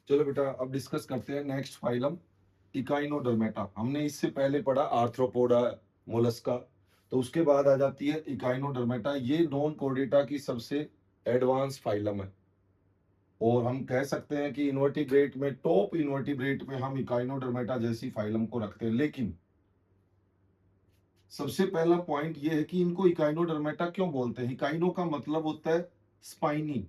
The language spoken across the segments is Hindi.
चलो बेटा अब डिस्कस करते हैं नेक्स्ट फाइलम इकाइनोडर्मेटा। हमने इससे पहले पढ़ा आर्थ्रोपोडा, मोलस्का। तो उसके बाद आ जाती है इकाइनोडर्मेटा। ये नॉन कॉर्डेटा की सबसे एडवांस फाइलम है और हम कह सकते हैं कि इन्वर्टिब्रेट में, टॉप इन्वर्टिब्रेट में हम इकाइनोडर्मेटा जैसी फाइलम को रखते हैं। लेकिन सबसे पहला पॉइंट ये है कि इनको इकाइनोडर्मेटा क्यों बोलते हैं। इकाइनो का मतलब होता है स्पाइनी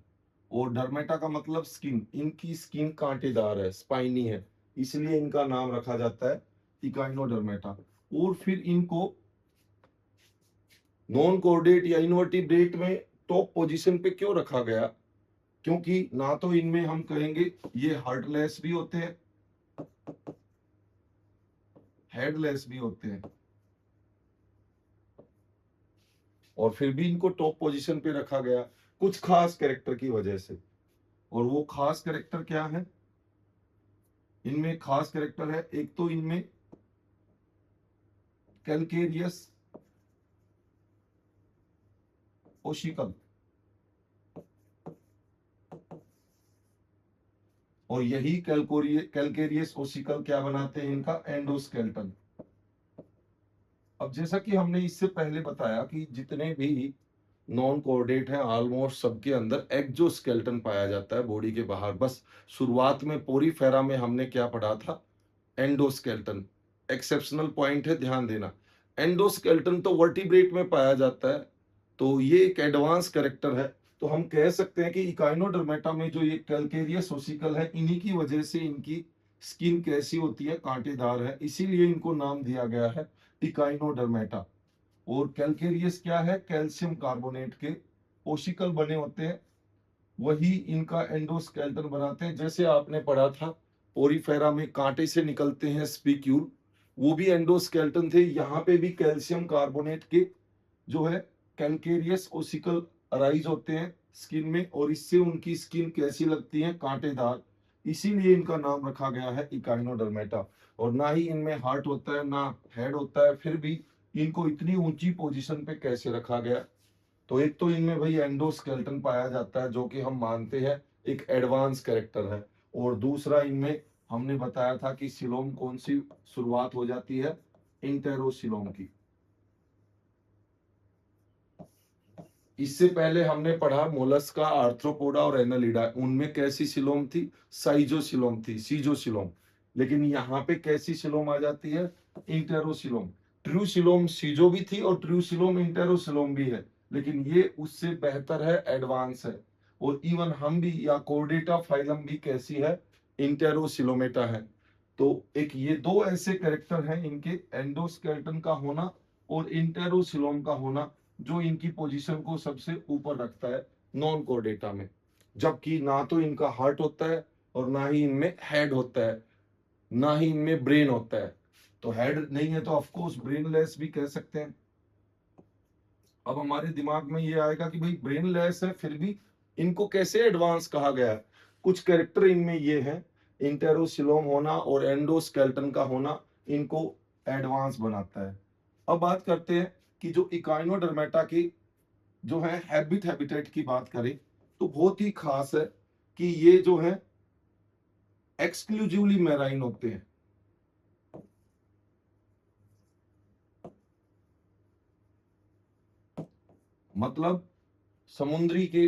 और डर्मेटा का मतलब स्किन। इनकी स्किन कांटेदार है, स्पाइनी है, इसलिए इनका नाम रखा जाता है इकाइनोडर्मेटा। और फिर इनको नॉन कोऑर्डेट या इनवर्टिब्रेट में टॉप पोजीशन पे क्यों रखा गया, क्योंकि ना तो इनमें हम कहेंगे ये हार्टलेस भी होते हैं, हेडलेस भी होते हैं, और फिर भी इनको टॉप पोजीशन पे रखा गया कुछ खास कैरेक्टर की वजह से। और वो खास कैरेक्टर क्या है, इनमें खास कैरेक्टर है एक तो इनमें कैलकेरियस ओशिकल, और यही कैलकेरियस ओशिकल क्या बनाते हैं, इनका एंडोस्केल्टन। अब जैसा कि हमने इससे पहले बताया कि जितने भी नॉन कोऑर्डिनेट हैं ऑलमोस्ट सबके अंदर एक्सोस्केलेटन पाया जाता है बॉडी के बाहर। बस शुरुआत में पोरीफेरा में हमने क्या पढ़ा था, एंडोस्केलेटन। एक्सेप्शनल पॉइंट है, ध्यान देना। एंडोस्केलेटन तो वर्टिब्रेट में पाया जाता है, तो ये एक एडवांस कैरेक्टर है। तो हम कह सकते हैं कि इकाइनोडर्मेटा में जो ये कैलकेरियस ओसिकल है, इन्हीं की वजह से इनकी स्किन कैसी होती है, कांटेदार है, इसीलिए इनको नाम दिया गया है इकाइनोडर्मेटा। और कैलकेरियस क्या है, कैल्शियम कार्बोनेट के ओसिकल बने होते हैं, वही इनका एंडोस्केलेटन बनाते हैं। जैसे आपने पढ़ा था पोरीफेरा में कांटे से निकलते हैं स्पिक्यूल, वो भी एंडोस्केलेटन थे। यहाँ पे भी कैल्शियम कार्बोनेट के जो है कैलकेरियस ओसिकल अराइज होते हैं स्किन में, और इससे उनकी स्किन कैसी लगती है, कांटेदार, इसीलिए इनका नाम रखा गया है इकाइनोडर्मेटा। और ना ही इनमें हार्ट होता है ना हेड होता है, फिर भी इनको इतनी ऊंची पोजीशन पे कैसे रखा गया। तो एक तो इनमें भाई एंडोस्केलेटन पाया जाता है जो कि हम मानते हैं एक एडवांस कैरेक्टर है, और दूसरा इनमें हमने बताया था कि सिलोम कौन सी शुरुआत हो जाती है, इंटेरोसिलोम की। इससे पहले हमने पढ़ा मोलस्का, आर्थ्रोपोडा और एनालिडा, उनमें कैसी सिलोम थी, साइजोसिलोम थी, सीजोसिलोम। लेकिन यहाँ पे कैसी सिलोम आ जाती है, इंटेरोसिलोम। ट्रूसिलोम सीजो भी थी और ट्रूसिलोम इंटेरोसिलोम भी है, लेकिन ये उससे बेहतर है, एडवांस है। और इवन हम भी या कोर्डेटा फाइलम भी कैसी है, इंटेरोसिलोमेटा है। तो एक ये दो ऐसे कैरेक्टर हैं इनके, एंडोस्केलेटन का होना और इंटेरोसिलोम का होना, जो इनकी पोजीशन को सबसे ऊपर रखता है नॉन कोर्डेटा में। जबकि ना तो इनका हार्ट होता है और ना ही इनमें हेड होता है, ना ही इनमें ब्रेन होता है। तो हेड नहीं है तो ऑफ कोर्स ब्रेनलेस भी कह सकते हैं। अब हमारे दिमाग में ये आएगा कि भाई ब्रेनलेस है फिर भी इनको कैसे एडवांस कहा गया है। कुछ कैरेक्टर इनमें ये है, इंटेरोसिलोम होना और एंडोस्केलेटन का होना इनको एडवांस बनाता है। अब बात करते हैं कि जो इकाइनोडर्मेटा की जो है हैबिटेट की बात करें तो बहुत ही खास है कि ये जो है एक्सक्लूसिवली मैराइन होते हैं। मतलब समुद्री के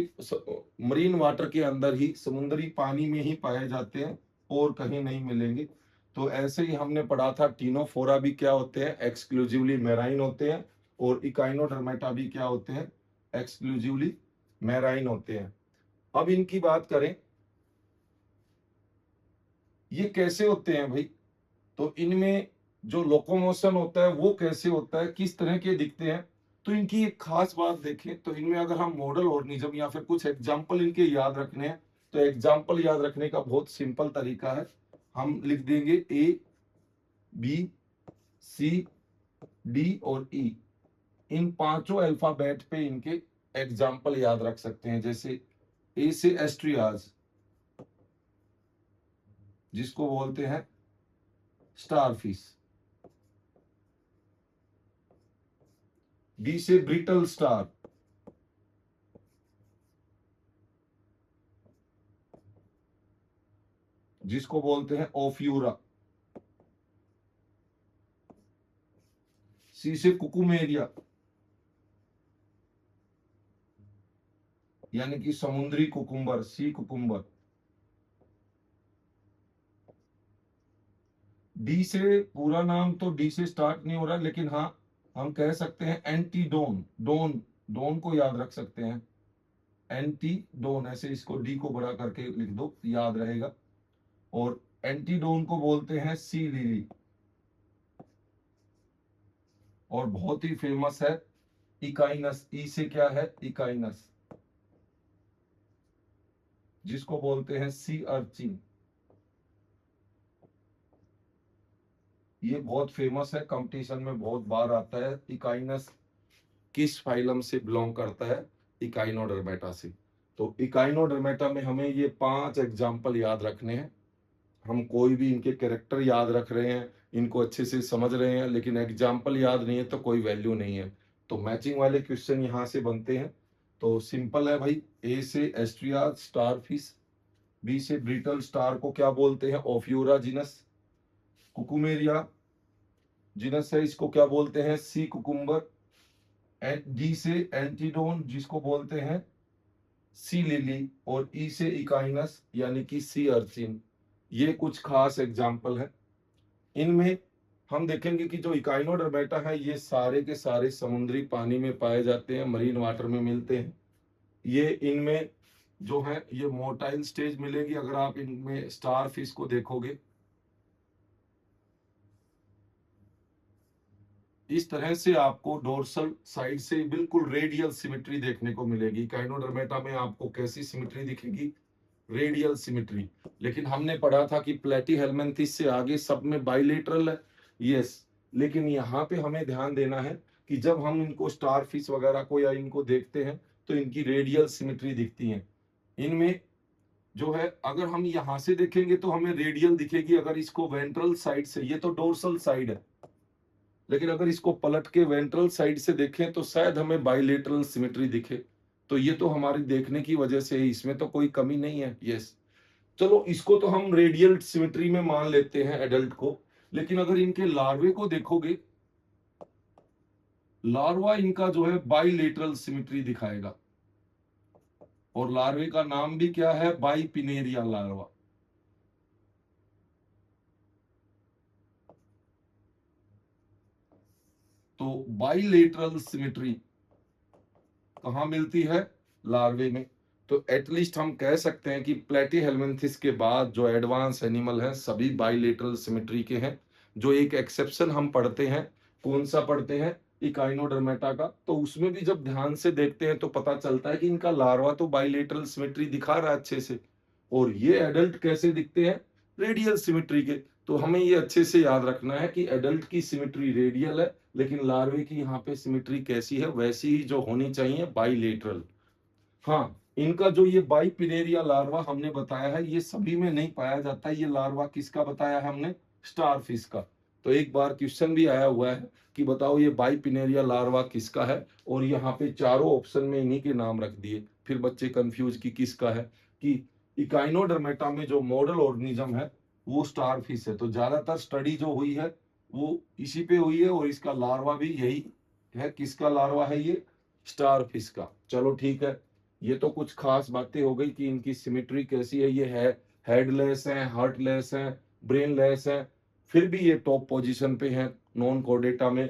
मरीन वाटर के अंदर ही, समुद्री पानी में ही पाए जाते हैं और कहीं नहीं मिलेंगे। तो ऐसे ही हमने पढ़ा था टीनोफोरा भी क्या होते हैं, एक्सक्लूसिवली मैराइन होते हैं, और इकाइनोडर्मेटा भी क्या होते हैं, एक्सक्लूसिवली मैराइन होते हैं। अब इनकी बात करें ये कैसे होते हैं भाई, तो इनमें जो लोकोमोशन होता है वो कैसे होता है, किस तरह के दिखते हैं। तो इनकी एक खास बात देखें तो इनमें अगर हम मॉडल ऑर्गेनिज्म या फिर कुछ एग्जाम्पल इनके याद रखने हैं, तो एग्जाम्पल याद रखने का बहुत सिंपल तरीका है। हम लिख देंगे ए, बी, सी, डी और ई। इन पांचों अल्फाबेट पे इनके एग्जाम्पल याद रख सकते हैं। जैसे ए से एस्ट्रियाज, जिसको बोलते हैं स्टारफिश। बी से ब्रिटल स्टार, जिसको बोलते हैं ओफ्यूरा, सी से कुकुमेरिया यानी कि समुद्री कुकुम्बर, सी कुकुम्बर। डी से पूरा नाम तो डी से स्टार्ट नहीं हो रहा, लेकिन हाँ हम कह सकते हैं एंटीडोन, डोन, डोन को याद रख सकते हैं, एंटीडोन, ऐसे इसको डी को बड़ा करके लिख दो, याद रहेगा। और एंटीडोन को बोलते हैं सी लिली, और बहुत ही फेमस है इकाइनस, ई से क्या है इकाइनस, जिसको बोलते हैं सी अर्चिन। ये बहुत फेमस है, कंपटीशन में बहुत बार आता है। इकाइनस किस फाइलम से बिलोंग करता है? इकाइनोडर्मेटा से। तो इकाइनोडर्मेटा में हमें ये 5 एग्जाम्पल याद रखने हैं। हम कोई भी इनके कैरेक्टर याद रख रहे हैं, इनको अच्छे से समझ रहे हैं, लेकिन एग्जाम्पल याद नहीं है तो कोई वैल्यू नहीं है। तो मैचिंग वाले क्वेश्चन यहाँ से बनते हैं। तो सिंपल है भाई, ए से एस्ट्रिया स्टार फिश, बी से ब्रिटल स्टार को क्या बोलते हैं? ओफ्यूरा जिनस, कुकुमेरिया जिनस है, इसको क्या बोलते हैं? Sea cucumber. डी से एंटीडोन, जिसको बोलते हैं सी लिली, और ई से इकाइनस यानी कि सी अर्चिन। ये कुछ खास एग्जाम्पल है। इनमें हम देखेंगे कि जो इकाइनोडर्मेटा है ये सारे के सारे समुद्री पानी में पाए जाते हैं, मरीन वाटर में मिलते हैं। ये इनमें जो है ये मोटाइल स्टेज मिलेगी अगर आप इनमें स्टार फिश को देखोगे। इस तरह से आपको डोर्सल साइड से बिल्कुल रेडियल सिमेट्री देखने को मिलेगी। इकाइनोडर्मेटा में आपको कैसी सिमेट्री दिखेगी? Radial symmetry. लेकिन हमने पढ़ा था कि प्लेटीहेल्मिन्थेस से आगे सब में बाइलेटरल है। यस, लेकिन यहाँ पे हमें ध्यान देना है कि जब हम इनको स्टार फिश वगैरह को या इनको देखते हैं तो इनकी रेडियल सिमेट्री दिखती है। इनमें जो है अगर हम यहाँ से देखेंगे तो हमें रेडियल दिखेगी, अगर इसको वेंट्रल साइड से, ये तो डोर्सल साइड है, लेकिन अगर इसको पलट के वेंट्रल साइड से देखें तो शायद हमें बाइलेटरल सिमेट्री दिखे। तो ये तो हमारी देखने की वजह से ही, इसमें तो कोई कमी नहीं है। यस, चलो इसको तो हम रेडियल सिमेट्री में मान लेते हैं एडल्ट को। लेकिन अगर इनके लार्वे को देखोगे, लार्वा इनका जो है बाइलेटरल सिमेट्री दिखाएगा, और लार्वे का नाम भी क्या है? Bipinnaria larva. तो बाइलेटरल सिमेट्री कहां मिलती है? लार्वे में। तो एटलीस्ट हम कह सकते हैं कि प्लेटीहेल्मिन्थेस के बाद जो एडवांस एनिमल हैं सभी बाइलेटरल सिमेट्री के हैं। जो एक एक्सेप्शन हम पढ़ते हैं, कौन सा पढ़ते हैं? इकाइनोडर्मेटा का। तो उसमें भी जब ध्यान से देखते हैं तो पता चलता है कि इनका लार्वा तो बाइलेटरल सिमेट्री दिखा रहा है अच्छे से, और ये एडल्ट कैसे दिखते हैं? रेडियल सिमेट्री के। तो हमें ये अच्छे से याद रखना है कि एडल्ट की सिमेट्री रेडियल है, लेकिन लार्वे की यहाँ पे सिमेट्री कैसी है? वैसी ही जो होनी चाहिए, बाइलेटरल। हाँ, इनका जो ये बाइपिनेरिया लार्वा हमने बताया है ये सभी में नहीं पाया जाता। ये लार्वा किसका बताया है हमने? स्टारफिश का। तो एक बार क्वेश्चन भी आया हुआ है कि बताओ ये बाइपिनेरिया लार्वा किसका है, और यहाँ पे चारों ऑप्शन में इन्हीं के नाम रख दिए। फिर बच्चे कंफ्यूज कि किसका है, कि इकाइनोडर्मेटा में जो मॉडल ऑर्गेनिज्म है वो स्टारफिश है। तो ज्यादातर स्टडी जो हुई है वो इसी पे हुई है, और इसका लार्वा भी यही है। किसका लार्वा है ये? स्टारफिश का। चलो ठीक है, ये तो कुछ खास बातें हो गई कि इनकी सिमेट्री कैसी है। ये है हेडलेस है, हार्टलेस है, ब्रेनलेस है, फिर भी ये टॉप पोजीशन पे है नॉन कॉर्डेटा में।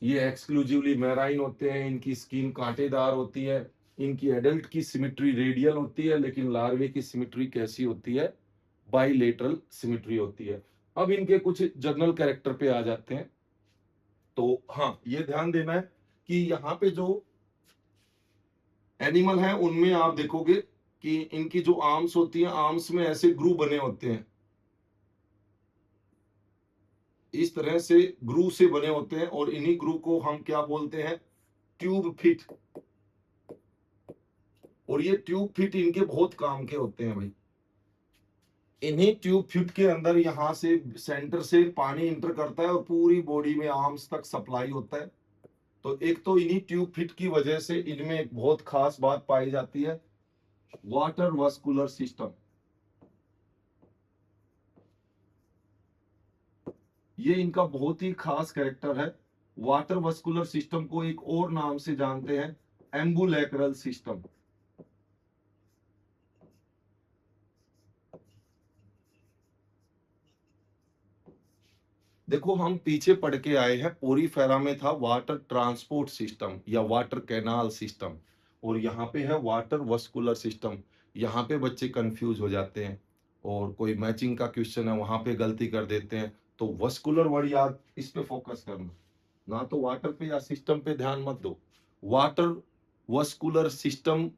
ये एक्सक्लूसिवली मैराइन होते हैं, इनकी स्किन कांटेदार होती है। इनकी एडल्ट की सिमेट्री रेडियल होती है, लेकिन लार्वे की सिमेट्री कैसी होती है? बाइलेटरल सिमेट्री होती है। अब इनके कुछ जर्नल कैरेक्टर पे आ जाते हैं। तो हाँ, ये ध्यान देना है कि यहाँ पे जो एनिमल है उनमें आप देखोगे कि इनकी जो आर्म्स होती हैं, आर्म्स में ऐसे ग्रू बने होते हैं, इस तरह से ग्रू से बने होते हैं, और इन्हीं ग्रू को हम क्या बोलते हैं? Tube fit. और ये ट्यूब फिट इनके बहुत काम के होते हैं भाई। इन्हीं ट्यूब फिट के अंदर यहाँ से सेंटर से पानी इंटर करता है और पूरी बॉडी में आर्म्स तक सप्लाई होता है। तो एक तो इन्हीं ट्यूब फिट की वजह से इनमें एक बहुत खास बात पाई जाती है, वाटर वास्कुलर सिस्टम। ये इनका बहुत ही खास कैरेक्टर है। वाटर वस्कुलर सिस्टम को एक और नाम से जानते हैं, एम्बुलेक्रल सिस्टम। देखो हम पीछे पढ़ के आए हैं, पोरीफेरा में था वाटर ट्रांसपोर्ट सिस्टम या वाटर कैनाल सिस्टम, और यहाँ पे है वाटर वस्कुलर सिस्टम। यहाँ पे बच्चे कंफ्यूज हो जाते हैं और कोई मैचिंग का क्वेश्चन है वहां पे गलती कर देते हैं। तो वस्कुलर वर्ड याद, इस पे फोकस करना, ना तो वाटर पे या सिस्टम पे ध्यान मत दो। वाटर वस्कुलर सिस्टम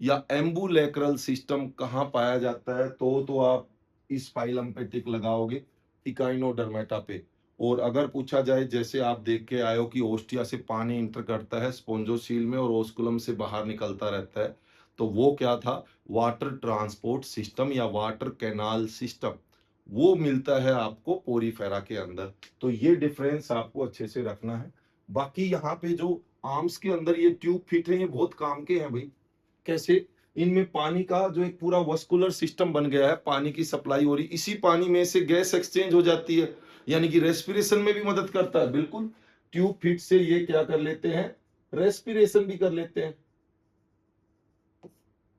या एम्बुलेक्रल सिस्टम कहाँ पाया जाता है, तो आप इस फाइलम पे टिक लगाओगे, इकाइनोडर्मेटा पे। और अगर पूछा जाए, जैसे आप देख के आए हो कि ओस्टिया से पानी इंटर करता है स्पोंजोसील में और ओस्कुलम से बाहर निकलता रहता है, तो वो क्या था, वाटर ट्रांसपोर्ट सिस्टम या वाटर कैनाल सिस्टम, वो मिलता है आपको पोरीफेरा के अंदर। तो ये डिफरेंस आपको अच्छे से रखना है। बाकी यहाँ पे जो आर्म्स के अंदर ये ट्यूब फिट है, ये बहुत काम के हैं भाई। कैसे, इनमें पानी का जो एक पूरा वस्कुलर सिस्टम बन गया है, पानी की सप्लाई हो रही, इसी पानी में से गैस एक्सचेंज हो जाती है, यानी कि रेस्पिरेशन में भी मदद करता है। बिल्कुल, ट्यूब फिट से ये क्या कर लेते हैं, रेस्पिरेशन भी कर लेते हैं,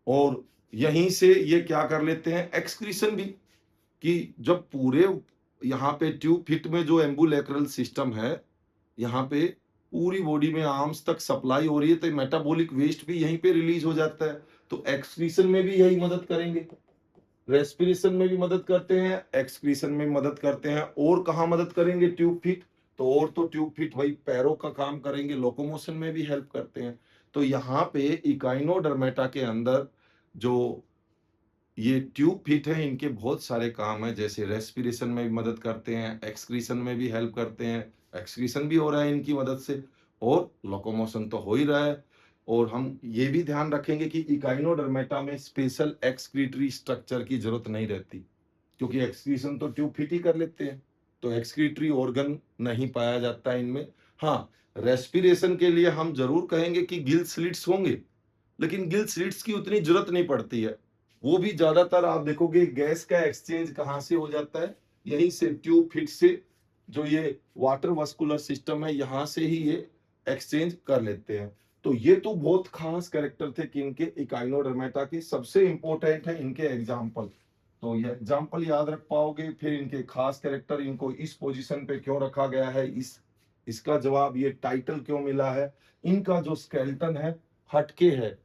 और यहीं से ये क्या कर लेते हैं, एक्सक्रीशन भी। कि जब पूरे यहाँ पे ट्यूब फिट में जो एम्बुलेक्रल सिस्टम है, यहाँ पे पूरी बॉडी में आर्म्स तक सप्लाई हो रही है, तो मेटाबॉलिक वेस्ट भी यहीं पे रिलीज हो जाता है। तो एक्सक्रीशन में भी यही मदद करेंगे, रेस्पिरेशन में भी मदद करते हैं, एक्सक्रीशन में मदद करते हैं। और कहाँ मदद करेंगे ट्यूब फिट, तो और तो ट्यूब फिट भाई पैरों का काम करेंगे, लोकोमोशन में भी हेल्प करते हैं। तो यहाँ पे इकाइनोडर्मेटा के अंदर जो ये ट्यूब फिट है, इनके बहुत सारे काम है, जैसे रेस्पिरेशन में भी मदद करते हैं, एक्सक्रीशन में भी हेल्प करते हैं, एक्सक्रीशन भी हो रहा है इनकी मदद से, और लोकोमोशन तो हो ही रहा है। और हम ये भी ध्यान रखेंगे कि इकाइनोडर्मेटा में स्पेशल एक्सक्रीटरी स्ट्रक्चर की जरूरत नहीं रहती, क्योंकि एक्सक्रीशन तो ट्यूब फिट ही कर लेते हैं, तो एक्सक्रीटरी ऑर्गन नहीं पाया जाता है इनमें। हाँ, रेस्पिरेशन के लिए हम जरूर कहेंगे कि गिल स्लिट्स होंगे, लेकिन गिल स्लिट्स की उतनी जरूरत नहीं पड़ती है। वो भी ज्यादातर आप देखोगे गैस का एक्सचेंज कहाँ से हो जाता है, यहीं से ट्यूब फिट से, जो ये वाटर वस्कुलर सिस्टम है यहाँ से ही ये एक्सचेंज कर लेते हैं। तो ये तो बहुत खास कैरेक्टर थे कि इनके इकाइनोडर्मेटा के, सबसे इंपॉर्टेंट है इनके एग्जाम्पल। तो ये एग्जाम्पल याद रख पाओगे, फिर इनके खास कैरेक्टर, इनको इस पोजीशन पे क्यों रखा गया है, इसका जवाब, ये टाइटल क्यों मिला है, इनका जो स्केलेटन है हटके है,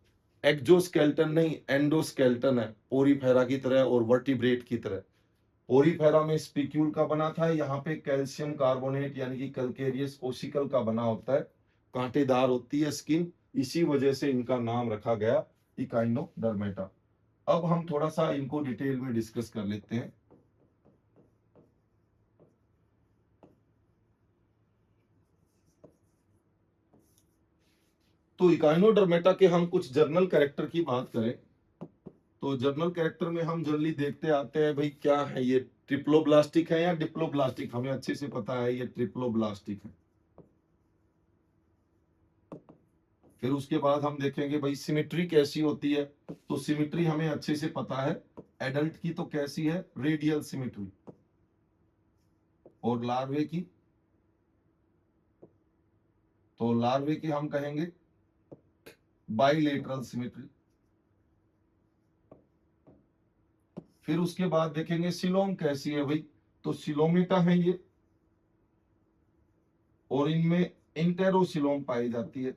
एक्जोस्केलेटन नहीं एंडोस्केलेटन है, पोरीफेरा की तरह और वर्टिब्रेट की तरह। पोरीफेरा में स्पिक्यूल का बना था, यहाँ पे कैल्शियम कार्बोनेट यानी कि कैल्केरियस ओसिकल का बना होता है, कांटेदार होती है स्किन, इसी वजह से इनका नाम रखा गया इकाइनोडर्मेटा। अब हम थोड़ा सा इनको डिटेल में डिस्कस कर लेते हैं। तो इकाइनोडर्मेटा के हम कुछ जर्नल कैरेक्टर की बात करें, तो जर्नल कैरेक्टर में हम जनरली देखते आते हैं भाई, क्या है ये, ट्रिप्लोब्लास्टिक है या डिप्लोब्लास्टिक, हमें अच्छे से पता है ये ट्रिप्लोब्लास्टिक है। फिर उसके बाद हम देखेंगे भाई सिमेट्री कैसी होती है, तो सिमेट्री हमें अच्छे से पता है, एडल्ट की तो कैसी है, रेडियल सिमेट्री, और लार्वे की, तो लार्वे की हम कहेंगे बाइलेटरल सिमेट्री। फिर उसके बाद देखेंगे सिलोम कैसी है भाई, तो सिलोमेटा है ये, और इनमें इंटेरोसिलोम पाई जाती है।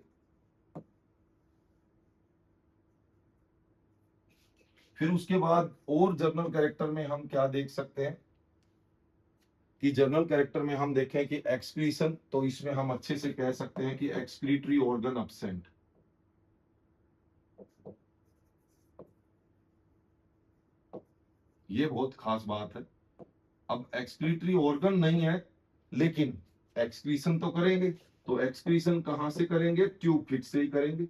फिर उसके बाद और जर्नल कैरेक्टर में हम क्या देख सकते हैं, कि जर्नल कैरेक्टर में हम देखें कि एक्सक्रीशन, तो इसमें हम अच्छे से कह सकते हैं कि एक्सक्रीटरी ऑर्गन अब्सेंट। ये बहुत खास बात है। अब एक्सक्रीटरी ऑर्गन नहीं है, लेकिन एक्सक्रीशन तो करेंगे, तो एक्सक्रीशन कहां से करेंगे, ट्यूब फिट से ही करेंगे।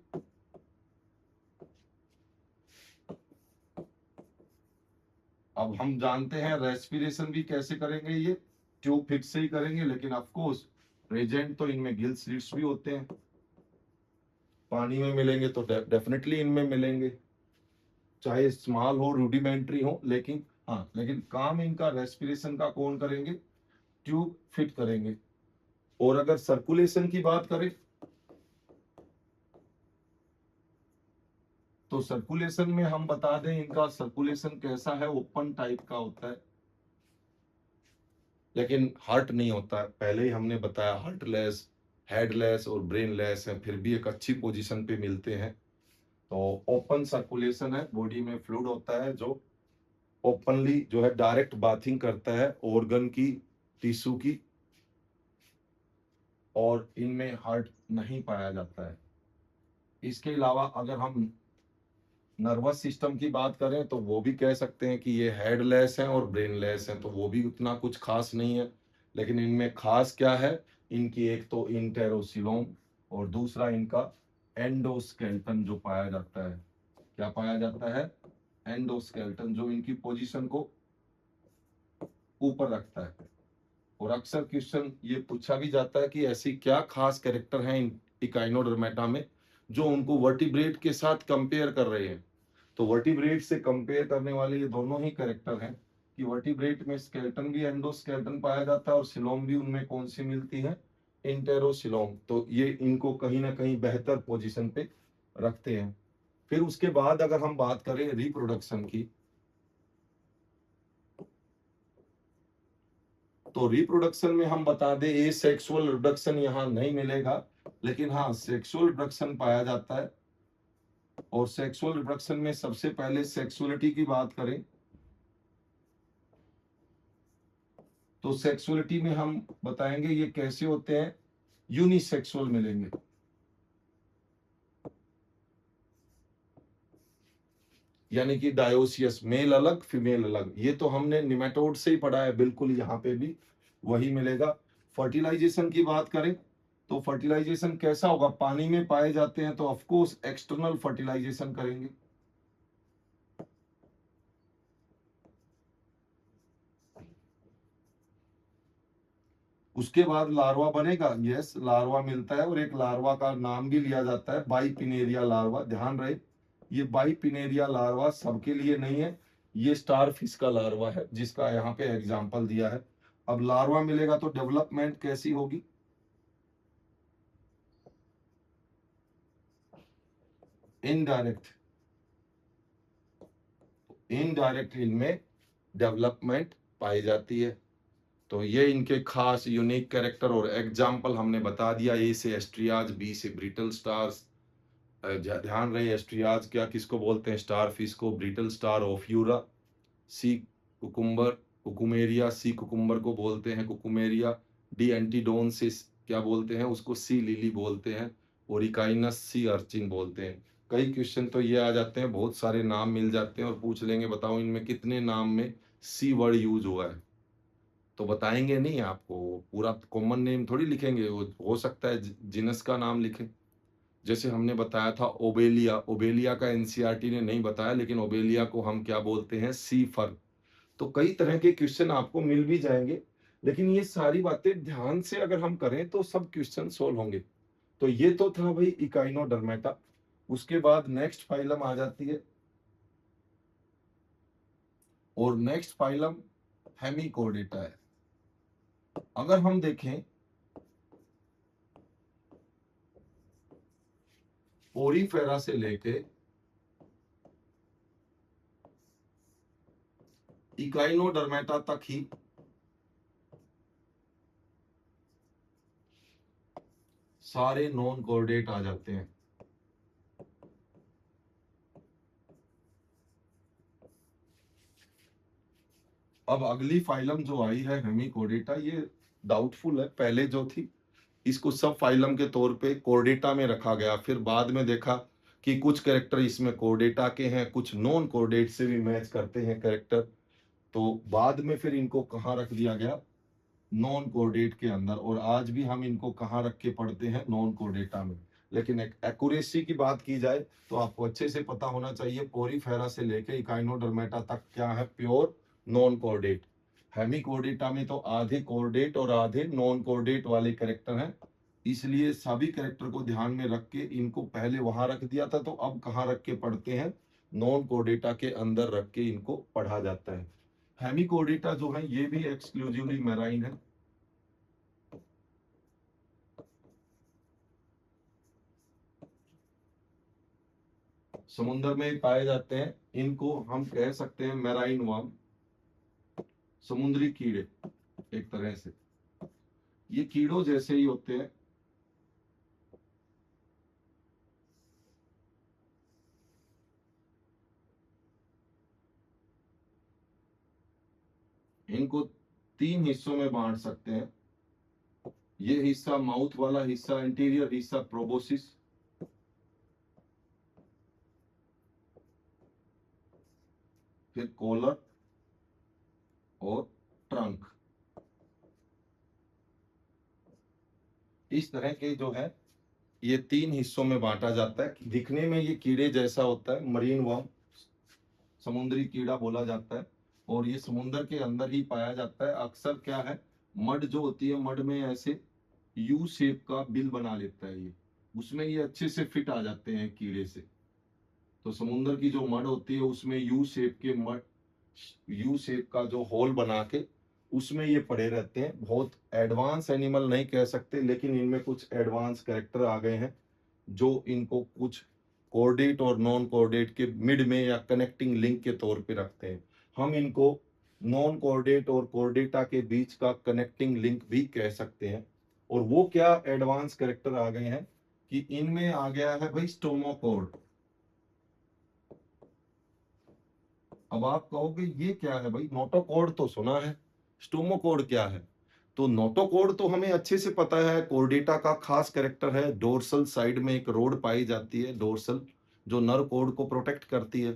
अब हम जानते हैं रेस्पिरेशन भी कैसे करेंगे, ये ट्यूब फिट से ही करेंगे, लेकिन ऑफ कोर्स प्रेजेंट तो इनमें गिल स्लिट्स भी होते हैं, पानी में मिलेंगे तो डेफिनेटली इनमें मिलेंगे, चाहे स्मॉल हो, रूडिमेंट्री हो, लेकिन हाँ, लेकिन काम इनका रेस्पिरेशन का कौन करेंगे, ट्यूब फिट करेंगे। और अगर सर्कुलेशन की बात करें तो सर्कुलेशन में हम बता दें इनका सर्कुलेशन कैसा है, ओपन टाइप का होता है, लेकिन हार्ट नहीं होता है। पहले ही हमने बताया हार्टलेस, हेडलेस और ब्रेनलेस है, फिर भी एक अच्छी पोजीशन पे मिलते हैं। तो ओपन सर्कुलेशन है, बॉडी में फ्लूइड होता है जो ओपनली जो है डायरेक्ट बाथिंग करता है ऑर्गन की, टिश्यू की, और इनमें हार्ट नहीं पाया जाता है। इसके अलावा अगर हम नर्वस सिस्टम की बात करें तो वो भी कह सकते हैं कि ये हेडलेस हैं और ब्रेनलेस हैं, तो वो भी उतना कुछ खास नहीं है। लेकिन इनमें खास क्या है, इनकी एक तो इंटेरोसिलोम और दूसरा इनका एंडोस्केलेटन जो पाया जाता है। क्या पाया जाता है? एंडोस्केलेटन, जो इनकी पोजीशन को ऊपर रखता है। और अक्सर क्वेश्चन ये पूछा भी जाता है कि ऐसी क्या खास कैरेक्टर हैं इन इकाइनोडर्मेटा में जो उनको वर्टिब्रेट के साथ कंपेयर कर रहे हैं। तो वर्टिब्रेट से कंपेयर करने वाले ये दोनों ही कैरेक्टर हैं कि वर्टिब्रेट में स्केलेटन भी एंडोस्केलेटन पाया जाता है और सिलोम भी उनमें कौन सी मिलती है? इंटेरोसिलोम। तो ये इनको कहीं ना कहीं बेहतर पोजीशन पे रखते हैं। फिर उसके बाद अगर हम बात करें रिप्रोडक्शन की, तो रिप्रोडक्शन में हम बता दें ए सेक्सुअल रिप्रोडक्शन यहाँ नहीं मिलेगा, लेकिन हाँ सेक्सुअल रिप्रोडक्शन पाया जाता है। और सेक्सुअल रिप्रोडक्शन में सबसे पहले सेक्सुअलिटी की बात करें तो सेक्सुअलिटी में हम बताएंगे ये कैसे होते हैं, यूनिसेक्सुअल मिलेंगे। यानी कि डायोसियस, मेल अलग फीमेल अलग। ये तो हमने निमेटोड से ही पढ़ा है, बिल्कुल यहाँ पे भी वही मिलेगा। फर्टिलाइजेशन की बात करें तो फर्टिलाइजेशन कैसा होगा, पानी में पाए जाते हैं तो ऑफ कोर्स एक्सटर्नल फर्टिलाइजेशन करेंगे। उसके बाद लार्वा बनेगा, यस लार्वा मिलता है, और एक लार्वा का नाम भी लिया जाता है बाइपिनेरिया लार्वा। ध्यान रहे ये बाइपिनेरिया लार्वा सबके लिए नहीं है, ये स्टार फिश का लार्वा है जिसका यहाँ पे एग्जाम्पल दिया है। अब लार्वा मिलेगा तो डेवलपमेंट कैसी होगी? इनडायरेक्ट, इनडायरेक्ट इनमें डेवलपमेंट पाई जाती है। तो ये इनके खास यूनिक कैरेक्टर और एग्जाम्पल हमने बता दिया। ए से एस्ट्रियाज, बी से ब्रिटल स्टार्स। ध्यान रहे एस्ट्रियाज क्या किसको बोलते हैं, स्टार फिश को, brittle star Ophiura, sea cucumber Cucumaria, sea cucumber को बोलते हैं कुकुमेरिया, डी एंटीडोन्सिस क्या बोलते हैं उसको, सी लिली बोलते हैं, ओरिकाइनस सी अर्चिन बोलते हैं। कई क्वेश्चन तो ये आ जाते हैं, बहुत सारे नाम मिल जाते हैं और पूछ लेंगे बताओ इनमें कितने नाम में सी वर्ड यूज हुआ है, तो बताएंगे नहीं आपको, पूरा कॉमन नेम थोड़ी लिखेंगे। वो हो सकता है जिनस का नाम लिखें, जैसे हमने बताया था ओबेलिया, ओबेलिया का एनसीईआरटी ने नहीं बताया, लेकिन ओबेलिया को हम क्या बोलते हैं, सी फर। तो कई तरह के क्वेश्चन आपको मिल भी जाएंगे, लेकिन ये सारी बातें ध्यान से अगर हम करें तो सब क्वेश्चन सोल्व होंगे। तो ये तो था भाई इकाइनोडर्मेटा। उसके बाद नेक्स्ट फाइलम आ जाती है, और नेक्स्ट फाइलम हेमिकोर्डेटा है। अगर हम देखें पोरीफेरा से लेके इकाइनोडर्मेटा तक ही सारे नॉन कोऑर्डिनेट आ जाते हैं। अब अगली फाइलम जो आई है हेमिकोर्डेटा, ये डाउटफुल है। पहले जो थी इसको सब फाइलम के तौर पे कोर्डेटा में रखा गया, फिर बाद में देखा कि कुछ कैरेक्टर इसमें कोर्डेटा के हैं, कुछ नॉन कोर्डेट से भी मैच करते हैं कैरेक्टर, तो बाद में फिर इनको कहाँ रख दिया गया, नॉन कोर्डेट के अंदर। और आज भी हम इनको कहाँ रख के पढ़ते हैं, नॉन कोर्डेटा में। लेकिन एक एक्यूरेसी की बात की जाए तो आपको अच्छे से पता होना चाहिए पोरीफेरा से लेके इकाइनोडर्मेटा तक क्या है, प्योर नॉन कोर्डेट। हेमिकोर्डेटा में तो आधे कोर्डेट और आधे नॉन कोर्डेट वाले कैरेक्टर हैं, इसलिए सभी कैरेक्टर को ध्यान में रख के इनको पहले वहां रख दिया था, तो अब कहाँ रख के पढ़ते हैं, नॉन कोर्डेटा के अंदर रख के इनको पढ़ा जाता है। हेमिकोर्डेटा जो है ये भी एक्सक्लूसिवली मैराइन है, समुद्र में पाए जाते हैं, इनको हम कह सकते हैं मैराइन वर्म, समुद्री कीड़े एक तरह से। ये कीड़ों जैसे ही होते हैं। इनको 3 हिस्सों में बांट सकते हैं। ये हिस्सा माउथ वाला हिस्सा, इंटीरियर हिस्सा प्रोबोसिस, फिर कॉलर और ट्रंक। इस तरह के जो है ये 3 हिस्सों में बांटा जाता है। दिखने में ये कीड़े जैसा होता है, मरीन वर्म, समुद्री कीड़ा बोला जाता है, और ये समुद्र के अंदर ही पाया जाता है। अक्सर क्या है, मड जो होती है, मड में ऐसे यू शेप का बिल बना लेता है ये, उसमें ये अच्छे से फिट आ जाते हैं कीड़े से। तो समुद्र की जो मड होती है उसमें यू शेप के मड, यू शेप का जो होल बना के उसमें ये पड़े रहते हैं। बहुत एडवांस एनिमल नहीं कह सकते, लेकिन इनमें कुछ एडवांस कैरेक्टर आ गए हैं जो इनको कुछ कोऑर्डिनेट और नॉन कोऑर्डिनेट के मिड में या कनेक्टिंग लिंक के तौर पे रखते हैं। हम इनको नॉन कोऑर्डिनेट और कोऑर्डिनेटा के बीच का कनेक्टिंग लिंक भी कह सकते हैं। और वो क्या एडवांस कैरेक्टर आ गए हैं कि इनमें आ गया है भाई स्टोमोकॉर्ड। अब आप कहोगे ये क्या है भाई, नोटोकॉर्ड तो सुना है, स्टोमोकॉर्ड क्या है? तो नोटोकॉर्ड तो हमें अच्छे से पता है, कोर्डेटा का खास कैरेक्टर है। डोर्सल साइड में एक रोड पाई जाती है, डोर्सल, जो नर कॉर्ड को प्रोटेक्ट करती है।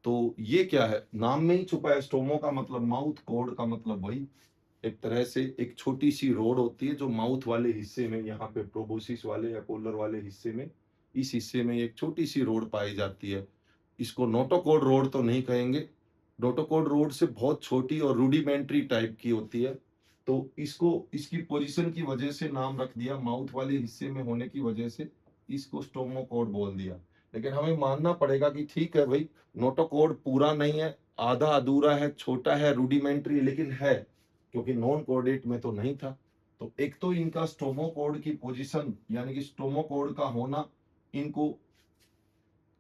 तो ये क्या है, नाम में ही छुपा है। स्टोमो का मतलब माउथ, कॉर्ड का मतलब वही एक तरह से एक छोटी सी रोड होती है जो माउथ वाले हिस्से में, यहाँ पे प्रोबोसिस वाले या कोलर वाले हिस्से में, इस हिस्से में एक छोटी सी रोड पाई जाती है। इसको नोटोकॉर्ड रोड तो नहीं कहेंगे, नोटोकॉर्ड रोड से बहुत छोटी और रूडिमेंट्री टाइप की होती है। तो इसको इसकी पोजीशन की वजह से नाम रख दिया, माउथ वाले हिस्से में होने की वजह से इसको स्टोमोकॉर्ड बोल दिया। लेकिन हमें मानना पड़ेगा कि ठीक है भाई, नोटोकॉर्ड पूरा नहीं है, आधा अधूरा है, छोटा है, रूडिमेंट्री, लेकिन है, क्योंकि नॉन कोऑर्डिनेट में तो नहीं था। तो एक तो इनका स्टोमोकॉर्ड की पोजीशन, यानी कि स्टोमोकॉर्ड का होना इनको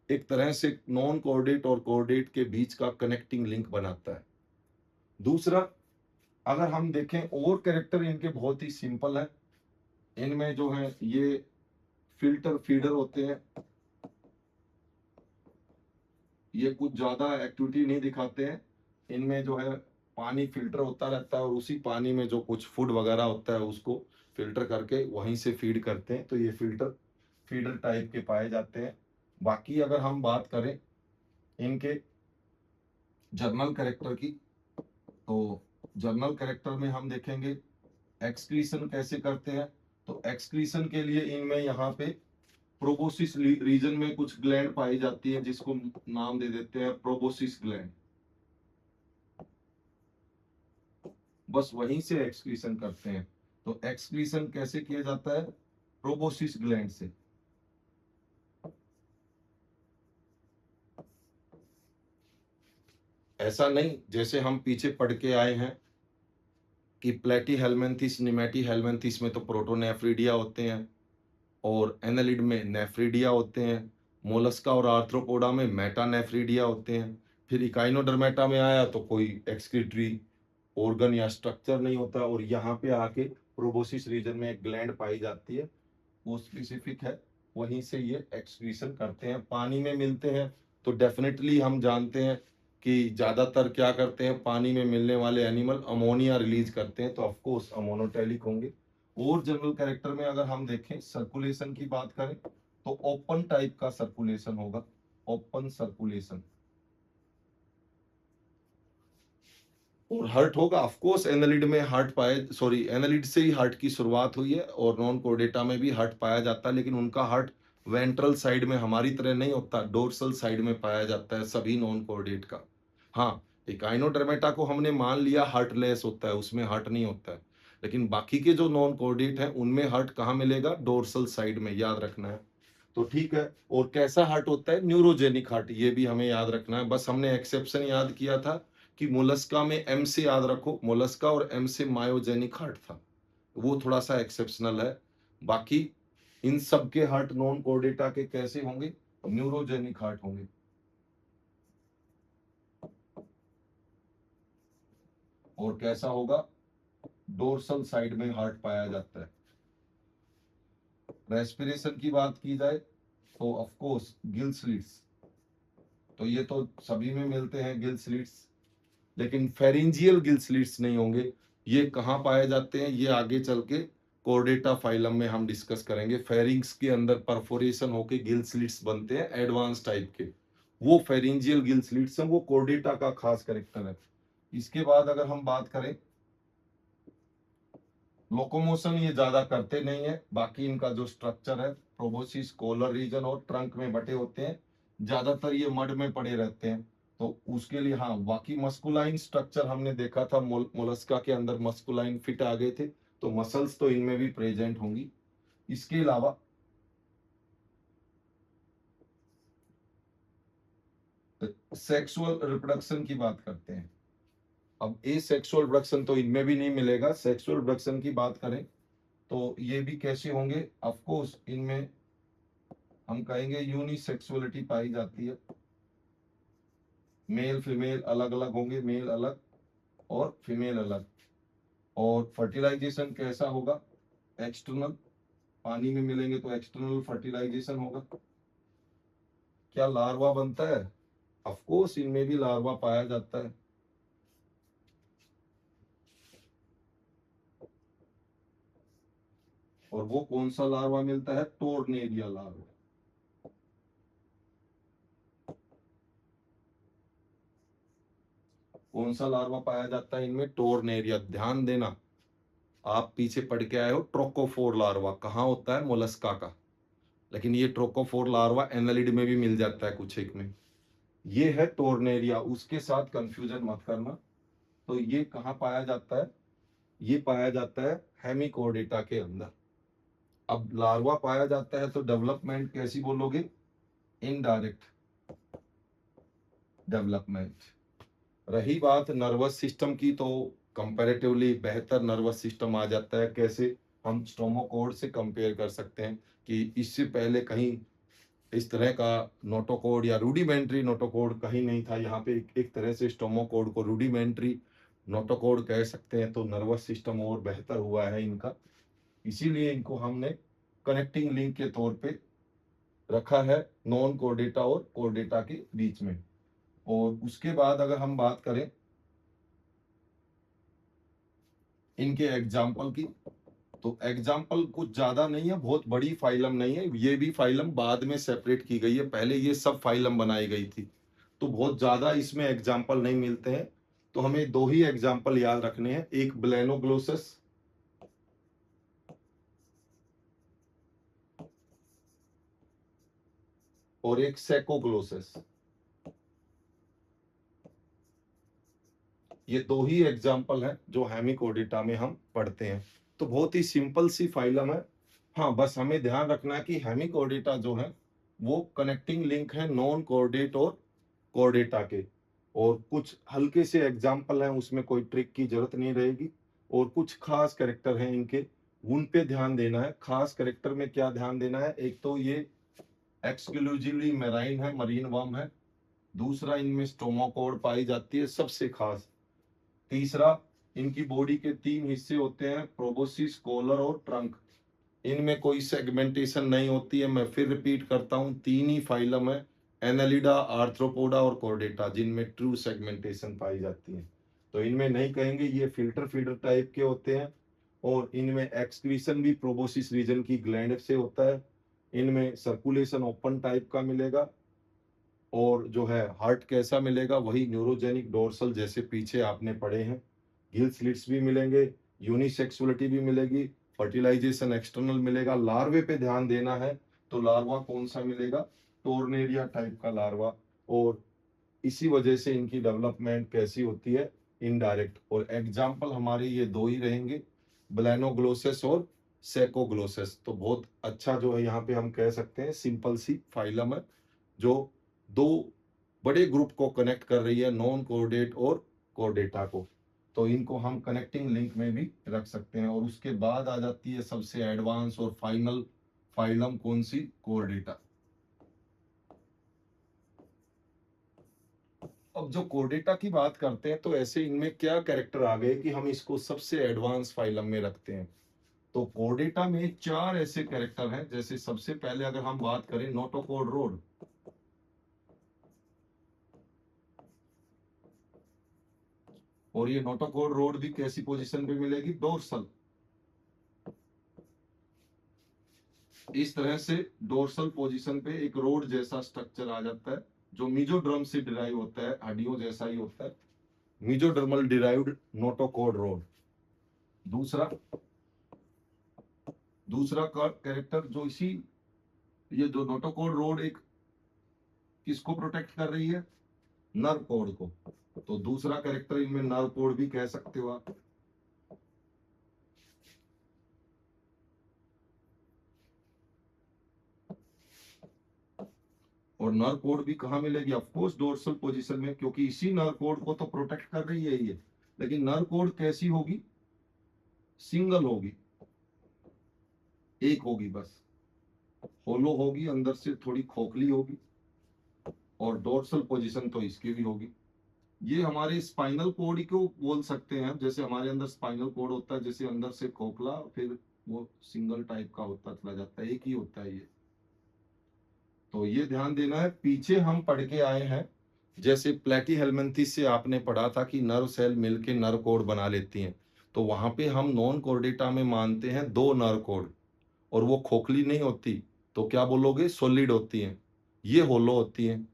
एक तरह से नॉन कोऑर्डिनेट और कोऑर्डिनेट के बीच का कनेक्टिंग लिंक बनाता है। दूसरा, अगर हम देखें और कैरेक्टर इनके बहुत ही सिंपल है। इनमें जो है ये फिल्टर फीडर होते हैं, ये कुछ ज्यादा एक्टिविटी नहीं दिखाते हैं। इनमें जो है पानी फिल्टर होता रहता है और उसी पानी में जो कुछ फूड वगैरह होता है उसको फिल्टर करके वहीं से फीड करते हैं। तो ये फिल्टर फीडर टाइप के पाए जाते हैं। बाकी अगर हम बात करें इनके जर्नल कैरेक्टर की, तो जर्नल कैरेक्टर में हम देखेंगे एक्सक्रीशन कैसे करते हैं। तो एक्सक्रीशन के लिए इनमें यहाँ पे प्रोबोसिस रीजन में कुछ ग्लैंड पाई जाती है, जिसको नाम दे देते हैं प्रोबोसिस ग्लैंड। बस वहीं से एक्सक्रीशन करते हैं। तो एक्सक्रीशन कैसे किया जाता है, प्रोबोसिस ग्लैंड से। ऐसा नहीं जैसे हम पीछे पढ़ के आए हैं कि प्लेटी हेलमेंथिस, निमेटी हेलमेंथिस में तो प्रोटोनेफ्रिडिया होते हैं और एनालिड में नेफ्रिडिया होते हैं। मोलस्का और आर्थ्रोपोडा में मेटानेफ्रिडिया होते हैं। फिर इकाइनोडर्मेटा में आया तो कोई एक्सक्रीटरी ऑर्गन या स्ट्रक्चर नहीं होता, और यहाँ पे आके प्रोबोसिस रीजन में एक ग्लैंड पाई जाती है, वो स्पेसिफिक है, वहीं से ये एक्सक्रीशन करते हैं। पानी में मिलते हैं तो डेफिनेटली हम जानते हैं कि ज्यादातर क्या करते हैं, पानी में मिलने वाले एनिमल अमोनिया रिलीज करते हैं, तो ऑफ कोर्स अमोनोटेलिक होंगे। और जनरल कैरेक्टर में अगर हम देखें, सर्कुलेशन की बात करें तो ओपन टाइप का सर्कुलेशन होगा, ओपन सर्कुलेशन। और हार्ट होगा, ऑफ कोर्स एनालिड में हार्ट पाए, सॉरी एनालिड से ही हार्ट की शुरुआत हुई है, और नॉन कोर्डेटा में भी हार्ट पाया जाता है, लेकिन उनका हार्ट वेंट्रल साइड में हमारी तरह नहीं होता, डोर्सल साइड में पाया जाता है सभी नॉन कोर्डेट का। हाँ, इकाइनोडर्मेटा को हमने मान लिया हार्टलेस होता है, उसमें हार्ट नहीं होता है, लेकिन बाकी के जो नॉन कोर्डेट हैं उनमें हार्ट कहाँ मिलेगा, डोर्सल साइड में, याद रखना है। तो ठीक है, और कैसा हार्ट होता है, न्यूरोजेनिक हार्ट, ये भी हमें याद रखना है। बस हमने एक्सेप्शन याद किया था कि मोलस्का में एम से याद रखो, मोलस्का और एम से मायोजेनिक हार्ट था, वो थोड़ा सा एक्सेप्शनल है। बाकी इन सब के हार्ट नॉन कोर्डेटा के कैसे होंगे, न्यूरोजेनिक हार्ट होंगे। और कैसा होगा? डोर्सल साइड में हार्ट पाया जाता है। रेस्पिरेशन की बात की जाए तो ऑफ कोर्स गिल स्लिट्स, तो ये तो सभी में मिलते हैं गिल स्लिट्स, लेकिन फेरिंजियल गिल स्लिट्स नहीं होंगे। ये कहाँ पाए जाते हैं, ये आगे चल के कोर्डेटा फाइलम में हम डिस्कस करेंगे। फेरिंग्स के अंदर परफोरेशन होके गिल स्लिट्स बनते हैं एडवांस टाइप के, वो फेरिंजियल गिल स्लिट्स हैं, वो कोर्डेटा का खास कैरेक्टर है। इसके बाद अगर हम बात करें, लोकोमोशन ये ज्यादा करते नहीं है, बाकी इनका जो स्ट्रक्चर है प्रोबोसिस, कोलर रीजन और ट्रंक में बटे होते हैं, ज्यादातर ये मड में पड़े रहते हैं। तो उसके लिए हाँ, बाकी मस्कुलाइन स्ट्रक्चर हमने देखा था, मोलस्का के अंदर मस्कुलाइन फिट आ गए थे, तो मसल्स तो इनमें भी प्रेजेंट होंगी। इसके अलावा सेक्सुअल रिप्रोडक्शन की बात करते हैं। अब ए सेक्सुअल रिप्रोडक्शन तो इनमें भी नहीं मिलेगा। सेक्सुअल रिप्रोडक्शन की बात करें तो ये भी कैसे होंगे? ऑफ कोर्स इनमें हम कहेंगे यूनिसेक्सुअलिटी पाई जाती है। मेल फीमेल अलग अलग होंगे, मेल अलग और फीमेल अलग। और फर्टिलाइजेशन कैसा होगा? एक्सटर्नल, पानी में मिलेंगे तो एक्सटर्नल फर्टिलाइजेशन होगा। क्या लार्वा बनता है? ऑफ कोर्स इनमें भी लार्वा पाया जाता है। और वो कौन सा लार्वा मिलता है? Tornaria larva. कौन सा लार्वा पाया जाता है इनमें? टोर्नेरिया। ध्यान देना, आप पीछे पढ़ के आए हो ट्रोकोफोर लार्वा कहाँ होता है? मोलस्का का, लेकिन ये ट्रोकोफोर लार्वा एनालिड में भी मिल जाता है कुछ एक में। ये है टोर्नेरिया, उसके साथ कंफ्यूजन मत करना। तो ये कहाँ पाया जाता है? ये पाया जाता है हेमिकोर्डेटा के अंदर। अब लार्वा पाया जाता है तो डेवलपमेंट कैसी बोलोगे? Indirect development. रही बात नर्वस सिस्टम की, तो कंपैरेटिवली बेहतर नर्वस सिस्टम आ जाता है। कैसे? हम स्टोमोकोड से कंपेयर कर सकते हैं कि इससे पहले कहीं इस तरह का नोटोकोड या रूडिमेंट्री नोटोकोड कहीं नहीं था। यहाँ पे एक तरह से स्टोमोकोड को रूडिमेंट्री नोटोकोड कह सकते हैं। तो नर्वस सिस्टम और बेहतर हुआ है इनका, इसीलिए इनको हमने कनेक्टिंग लिंक के तौर पे रखा है नॉन कोर्डेटा और कोर्डेटा के बीच में। और उसके बाद अगर हम बात करें इनके एग्जाम्पल की, तो एग्जाम्पल कुछ ज्यादा नहीं है, बहुत बड़ी फाइलम नहीं है। ये भी फाइलम बाद में सेपरेट की गई है, पहले ये सब फाइलम बनाई गई थी, तो बहुत ज्यादा इसमें एग्जाम्पल नहीं मिलते हैं। तो हमें दो ही एग्जाम्पल याद रखने हैं, एक ब्लेनोग्लोसस और एक सेकोग्लोसस। ये दो ही एग्जाम्पल हैं जो हेमिकोडिटा में हम पढ़ते हैं। तो बहुत ही सिंपल सी फाइलम है। हाँ, बस हमें ध्यान रखना है कि हेमिकोडिटा जो है वो कनेक्टिंग लिंक है नॉन कोऑर्डिनेट और कोऑर्डिनेटा के। और कुछ हल्के से एग्जाम्पल हैं, उसमें कोई ट्रिक की जरूरत नहीं रहेगी। और कुछ खास कैरेक्टर हैं इनके, उन पे ध्यान देना है। खास कैरेक्टर में क्या ध्यान देना है? एक तो ये एक्सक्लूसिवली मेराइन है, मरीन वर्म है। दूसरा, इनमें स्टोमाकोड पाई जाती है सबसे खास। तीसरा, इनकी बॉडी के तीन हिस्से होते हैं, प्रोबोसिस, कॉलर और ट्रंक। इनमें कोई सेगमेंटेशन नहीं होती है। मैं फिर रिपीट करता हूं, तीन ही फाइलम है, एनालिडा, आर्थ्रोपोडा और कॉर्डेटा, जिनमें ट्रू सेगमेंटेशन पाई जाती है। तो इनमें नहीं कहेंगे ये फिल्टर फीडर टाइप के होते हैं। और इनमें एक्सक्रीशन भी प्रोबोसिस रीजन की ग्लैंड से होता है। इनमें सर्कुलेशन ओपन टाइप का मिलेगा। और जो है हार्ट कैसा मिलेगा? वही न्यूरोजेनिक डोर्सल, जैसे पीछे आपने पढ़े हैं। गिल स्लिट्स भी मिलेंगे, यूनिसेक्सुअलिटी भी मिलेगी, फर्टिलाइजेशन एक्सटर्नल मिलेगा। लार्वे पे ध्यान देना है, तो लार्वा कौन सा मिलेगा? टोर्नेरिया टाइप का लार्वा। और इसी वजह से इनकी डेवलपमेंट कैसी होती है? इनडायरेक्ट। और एग्जाम्पल हमारे ये दो ही रहेंगे, ब्लैनोग्लोसेस और सेकोग्लोसेस। तो बहुत अच्छा जो है यहाँ पे हम कह सकते हैं सिंपल सी फाइलम है, जो दो बड़े ग्रुप को कनेक्ट कर रही है, नॉन कोऑर्डिनेट और कोऑर्डिनेटा को। तो इनको हम कनेक्टिंग लिंक में भी रख सकते हैं। और उसके बाद आ जाती है सबसे एडवांस और फाइनल फाइलम, कौन सी? कोऑर्डिनेटा। अब जो कोर्डेटा की बात करते हैं तो ऐसे इनमें क्या कैरेक्टर आ गए कि हम इसको सबसे एडवांस फाइलम में रखते हैं। तो कोर्डेटा में 4 ऐसे कैरेक्टर हैं। जैसे सबसे पहले अगर हम बात करें नोटोकोड रोड, और ये नोटोकोड रोड भी कैसी पोजीशन पे मिलेगी, डोर्सल। इस तरह से डोर्सल पोजीशन पे एक रोड जैसा स्ट्रक्चर आ जाता है जो मीजोड्रम से डिराइव होता है, हड्डियों जैसा ही होता है, मीजोडर्मल डिराइव्ड नोटोकोड रोड। दूसरा दूसरा कैरेक्टर जो इसी, ये जो नोटोकोड रोड एक किसको प्रोटेक्ट कर रही है, नर्व कोड को। तो दूसरा कैरेक्टर इनमें नर्व कोड भी कह सकते हो आप। और नर्व कोड भी कहां मिलेगी, ऑफकोर्स डोर्सल पोजीशन में, क्योंकि इसी नर्व कोड को तो प्रोटेक्ट कर रही है ये। लेकिन नर्व कोड कैसी होगी, सिंगल होगी, एक होगी बस, होलो होगी, अंदर से थोड़ी खोखली होगी, और डोर्सल पोजीशन तो इसकी भी होगी। ये हमारे स्पाइनल कोड ही को बोल सकते हैं, जैसे हमारे अंदर स्पाइनल कोड होता है, जैसे अंदर से खोखला, फिर वो सिंगल टाइप का होता चला जाता है, एक ही होता है ये। तो ये ध्यान देना है। पीछे हम पढ़ के आए हैं, जैसे प्लेटीहेल्मिन्थेस से आपने पढ़ा था कि नर्व सेल मिलके नर्व कोड बना लेती हैं। तो वहां पे हम नॉन कोर्डेटा में मानते हैं 2 नर्व कोड, और वो खोखली नहीं होती, तो क्या बोलोगे, सॉलिड होती हैं। ये होलो होती हैं,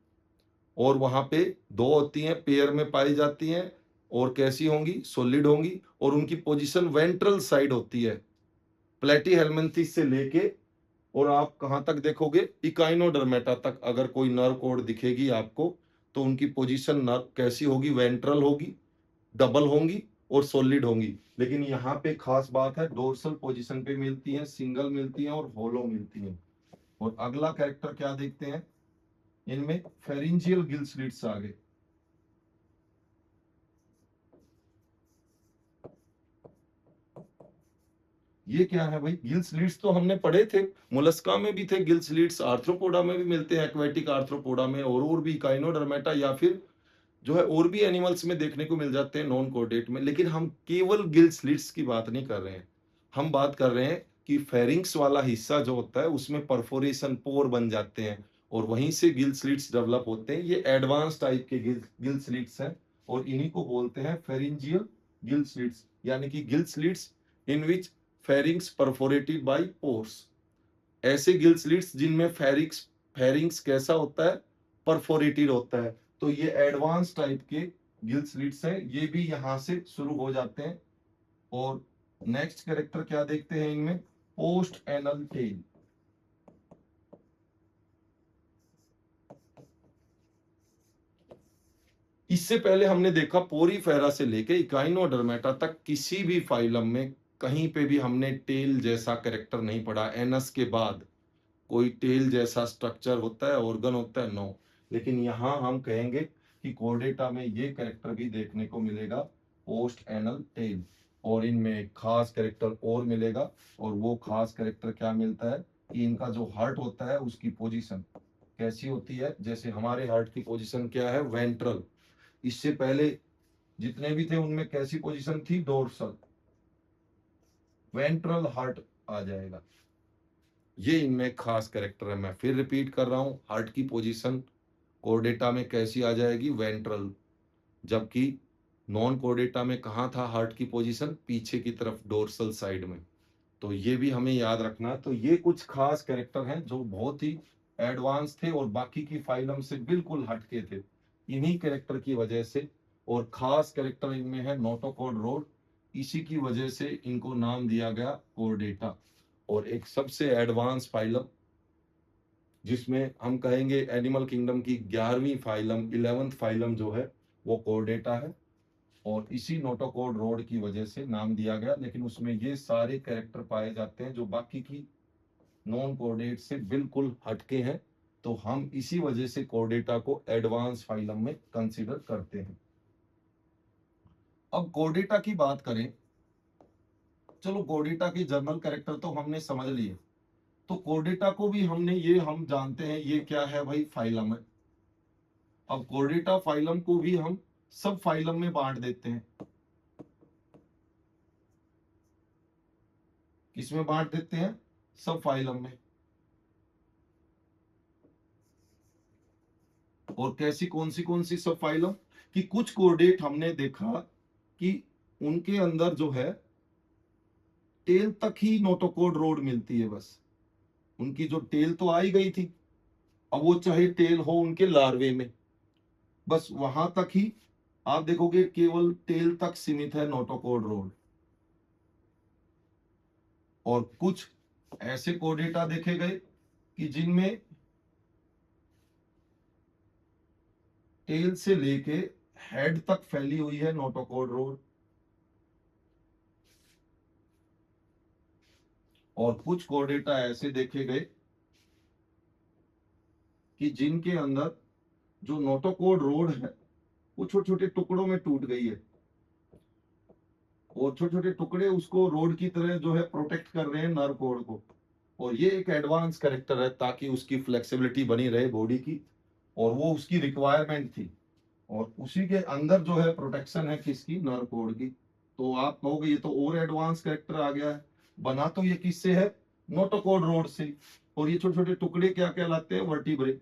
और वहां पे 2 होती हैं, पेयर में पाई जाती हैं, और कैसी होंगी, सॉलिड होंगी, और उनकी पोजीशन वेंट्रल साइड होती है। प्लेटीहेल्मिन्थेस से लेके और आप कहां तक देखोगे, इकाइनोडर्मेटा तक अगर कोई नर्व कोड दिखेगी आपको, तो उनकी पोजीशन नर्व कैसी होगी, वेंट्रल होगी, डबल होंगी और सॉलिड होंगी। लेकिन यहाँ पे खास बात है, डोर्सल पोजीशन पे मिलती हैं, सिंगल मिलती हैं और होलो मिलती हैं। और अगला कैरेक्टर क्या देखते हैं, इनमें फेरिंजियल गिल स्लिट्स आ गए। ये क्या है भाई, गिल स्लिट्स तो हमने पढ़े थे, मोलस्का में भी थे गिल स्लिट्स, आर्थ्रोपोडा में भी मिलते हैं, एक्वेटिक आर्थ्रोपोडा में, और भी काइनोडर्मेटा या फिर जो है और भी एनिमल्स में देखने को मिल जाते हैं नॉन कोर्डेट में। लेकिन हम केवल गिल स्लिट्स की बात नहीं कर रहे हैं, हम बात कर रहे हैं कि फेरिंक्स वाला हिस्सा जो होता है उसमें परफोरेशन, पोर बन जाते हैं, और वहीं से गिल स्लिट्स डेवलप होते हैं। ये एडवांस टाइप के गिल स्लिट्स हैं, और इन्हीं को बोलते हैं फेरिंजियल गिल स्लिट्स, यानी कि गिल स्लिट्स इन विच फेरिंग्स परफोरेटेड बाय पोर्स। ऐसे गिल स्लिट्स जिनमें फेरिंग्स कैसा होता है, परफोरेटेड होता है। तो ये एडवांस टाइप के गिल स्लिट्स हैं, ये भी यहां से शुरू हो जाते हैं। और नेक्स्ट कैरेक्टर क्या देखते हैं इनमें, पोस्ट एनल टेल। इससे पहले हमने देखा पोरीफेरा से लेके इकाइनोडर्मेटा तक किसी भी फाइलम में कहीं पे भी हमने टेल जैसा कैरेक्टर नहीं पढ़ा। एनस के बाद कोई टेल जैसा स्ट्रक्चर होता है, ऑर्गन होता है, नो। लेकिन यहां हम कहेंगे कि कोर्डेटा में ये कैरेक्टर भी देखने को मिलेगा, पोस्ट एनल टेल। और इनमें एक खास कैरेक्टर और मिलेगा, और वो खास कैरेक्टर क्या मिलता है कि इनका जो हार्ट होता है उसकी पोजीशन कैसी होती है, जैसे हमारे हार्ट की पोजीशन क्या है, वेंट्रल। इससे पहले जितने भी थे उनमें कैसी पोजीशन थी, डोर्सल। वेंट्रल हार्ट आ जाएगा। ये इनमें खास कैरेक्टर है। मैं फिर रिपीट कर रहा हूं, हार्ट की पोजीशन कोर्डेटा में कैसी आ जाएगी, वेंट्रल। जबकि नॉन कोर्डेटा में कहा था हार्ट की पोजीशन, पीछे की तरफ, डोर्सल साइड में। तो ये भी हमें याद रखना। तो ये कुछ खास कैरेक्टर हैं जो बहुत ही एडवांस थे और बाकी की फाइलम से बिल्कुल हटके थे, इन्हीं कैरेक्टर की वजह से। और खास कैरेक्टर इनमें है नोटोकोड रोड, इसी की वजह से इनको नाम दिया गया कोर्डेटा। और एक सबसे एडवांस फाइलम जिसमें हम कहेंगे एनिमल किंगडम की 11वीं फाइलम, 11th फाइलम जो है वो कोर्डेटा है, और इसी नोटोकोड रोड की वजह से नाम दिया गया। लेकिन उसमें ये सारे कैरेक्टर पाए जाते हैं जो बाकी की नॉन कोर्डेट से बिल्कुल हटके हैं। तो हम इसी वजह से कोर्डेटा को एडवांस फाइलम में कंसीडर करते हैं। अब कोर्डेटा की बात करें, चलो कोर्डेटा के जर्नल कैरेक्टर तो हमने समझ लिए। तो कोर्डेटा को भी हमने, ये हम जानते हैं ये क्या है भाई, फाइलम है। अब कोर्डेटा फाइलम को भी हम सब फाइलम में बांट देते हैं। किसमें बांट देते हैं? सब फाइलम में। और कैसी कौन सी सब फाइलम? कि कुछ कोर्डेट हमने देखा कि उनके अंदर जो है टेल तक ही नोटोकोड रोड मिलती है, बस उनकी जो टेल तो आई गई थी, अब वो चाहे टेल हो उनके लार्वे में, बस वहां तक ही आप देखोगे केवल टेल तक सीमित है नोटोकोड रोड। और कुछ ऐसे कोर्डेटा देखे गए कि जिनमें टेल से लेके हेड तक फैली हुई है नोटोकोड रोड। और कुछ कोर्डेटा ऐसे देखे गए कि जिनके अंदर जो नोटोकोड रोड है वो छोटे छोटे टुकड़ों में टूट गई है, और छोटे छोटे टुकड़े उसको रोड की तरह जो है प्रोटेक्ट कर रहे हैं नर्व कोड को। और ये एक एडवांस कैरेक्टर है ताकि उसकी फ्लेक्सिबिलिटी बनी रहे बॉडी की, और वो उसकी रिक्वायरमेंट थी। और उसी के अंदर जो है प्रोटेक्शन है किसकी? नर्व कोड की। तो आप कहोगे ये तो और एडवांस कैरेक्टर आ गया है। बना तो ये किससे है? नोटोकोड रोड से। और ये छोटे छोटे टुकड़े क्या कहलाते हैं? वर्टिब्रे।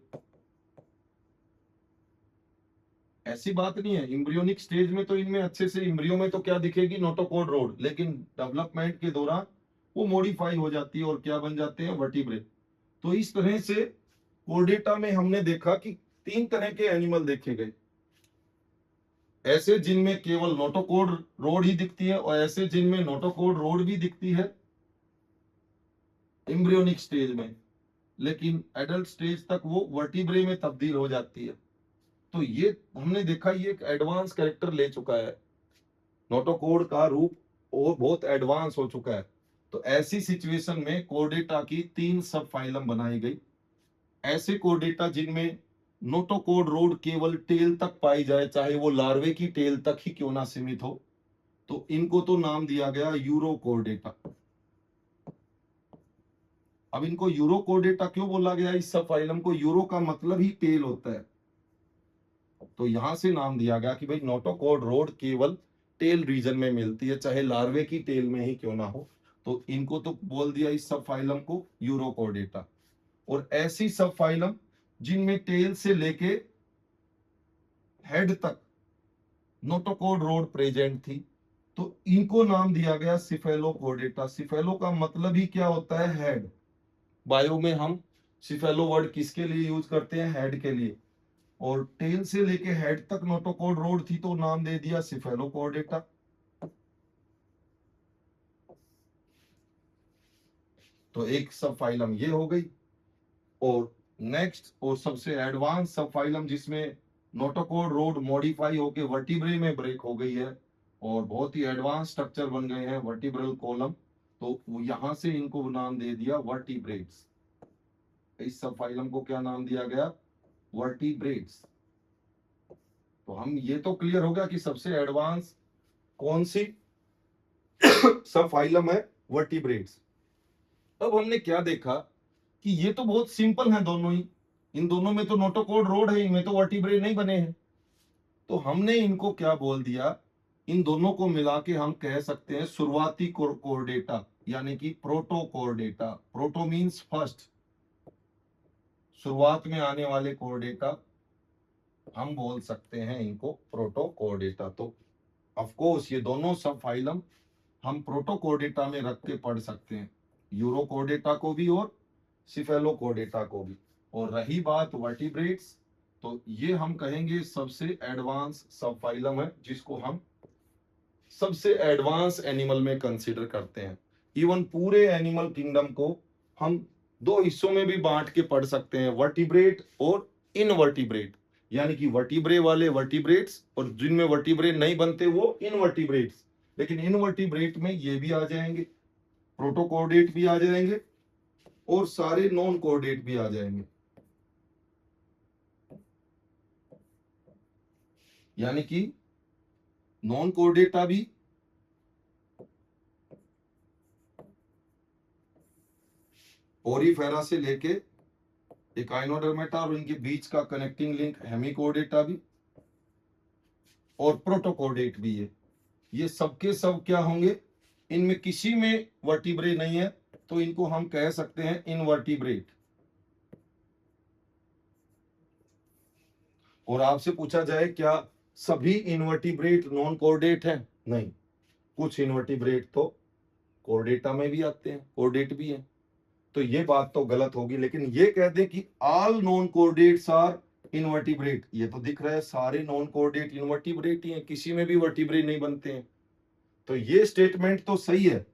ऐसी बात नहीं है, इम्ब्रियोनिक स्टेज में तो इनमें अच्छे से इम्ब्रियो में तो क्या दिखेगी? Notochord road. लेकिन डेवलपमेंट के दौरान वो मॉडिफाई हो जाती है और क्या बन जाते हैं? वर्टिब्रे। तो इस तरह से कोर्डेटा में हमने देखा कि 3 तरह के एनिमल देखे गए, ऐसे जिनमें केवल नोटोकोड रोड ही दिखती है, और ऐसे जिनमें नोटोकोड रोड भी दिखती है एम्ब्रियोनिक स्टेज में, लेकिन एडल्ट स्टेज तक वो वर्टिब्रे में तब्दील हो जाती है। तो ये हमने देखा ये एक एडवांस कैरेक्टर ले चुका है, नोटोकोड का रूप और बहुत एडवांस हो चुका है। तो ऐसी सिचुएशन में कोर्डेटा की 3 सब फाइलम बनाई गई। ऐसे कोर्डेटा जिनमें नोटोकोड रोड केवल टेल तक पाई जाए, चाहे वो लार्वे की टेल तक ही क्यों ना सीमित हो, तो इनको तो नाम दिया गया यूरोकोर्डेटा। अब इनको यूरोकोर्डेटा क्यों बोला गया? इस सब फाइलम को, यूरो का मतलब ही टेल होता है, तो यहां से नाम दिया गया कि भाई नोटोकोड रोड केवल टेल रीजन में मिलती है, चाहे लार्वे की टेल में ही क्यों ना हो। तो इनको तो बोल दिया इस सब फाइलम को यूरोकोर्डेटा। और ऐसी सब फाइलम जिनमें टेल से लेके हेड तक नोटोकोड रोड प्रेजेंट थी, तो इनको नाम दिया गया सिफेलोकोर्डेटा। सिफेलो का मतलब ही क्या होता है? हेड। बायो में हम सिफेलो वर्ड किसके लिए यूज करते हैं? हेड के लिए। और टेल से लेके हेड तक नोटोकोड रोड थी तो नाम दे दिया सिफेलोकोर्डेटा। तो एक सब फाइलम ये हो गई। और नेक्स्ट और सबसे एडवांस सब फाइलम जिसमें नोटोकोड रोड मॉडिफाई होके वर्टिब्रे में ब्रेक हो गई है और बहुत ही एडवांस स्ट्रक्चर बन गए हैं वर्टिब्रल कॉलम, तो यहां से इनको नाम दे दिया वर्टिब्रेट्स। इस सब फाइलम को क्या नाम दिया गया? वर्टिब्रेट्स। तो हम ये तो क्लियर हो गया कि सबसे एडवांस कौन सी सब फाइलम है? वर्टिब्रेट्स। अब हमने क्या देखा कि ये तो बहुत सिंपल है दोनों ही, इन दोनों में तो नोटोकोड रोड है, इनमें तो वर्टिब्रे नहीं बने हैं। तो हमने इनको क्या बोल दिया? इन दोनों को मिला के हम कह सकते हैं शुरुआती कोर्डेटा, यानी कि प्रोटोकोर्डेटा। प्रोटो मींस फर्स्ट, शुरुआत में आने वाले कोर्डेटा हम बोल सकते हैं इनको प्रोटोकोर्डेटा। तो ऑफ कोर्स ये दोनों सब फाइलम हम प्रोटोकोर्डेटा में रख के पढ़ सकते हैं, यूरोकोर्डेटा को भी और सिफेलोकोर्डेटा को भी। और रही बात वर्टिब्रेट्स, तो ये हम कहेंगे सबसे एडवांस सब फाइलम है जिसको हम सबसे एडवांस एनिमल में कंसीडर करते हैं। इवन पूरे एनिमल किंगडम को हम 2 हिस्सों में भी बांट के पढ़ सकते हैं, वर्टिब्रेट और इनवर्टिब्रेट। यानी कि वर्टिब्रे वाले वर्टिब्रेट्स और जिनमें वर्टिब्रे नहीं बनते वो इनवर्टिब्रेट्स। लेकिन इनवर्टिब्रेट में ये भी आ जाएंगे, प्रोटोकोर्डेट भी आ जाएंगे और सारे नॉन कोर्डेट भी आ जाएंगे। यानी कि नॉन कोर्डेटा भी ओरीफेरा से लेके एक आइनोडर्मेटा और इनके बीच का कनेक्टिंग लिंक हेमिकोर्डेटा भी और प्रोटोकोर्डेट भी है। ये सबके सब क्या होंगे, इनमें किसी में वर्टिब्रे नहीं है, तो इनको हम कह सकते हैं इनवर्टिब्रेट। और आपसे पूछा जाए क्या सभी इनवर्टिब्रेट नॉन कोर्डेट हैं? नहीं, कुछ इनवर्टिब्रेट तो कोर्डेटा में भी आते हैं, कोर्डेट भी है, तो ये बात तो गलत होगी। लेकिन ये कह दें कि all non chordates are invertebrate, ये तो दिख रहा है सारे नॉन कोर्डेट इनवर्टिब्रेट ही हैं, किसी में भी वर्टिब्रेट नहीं बनते हैं, तो ये स्टेटमेंट तो सही है,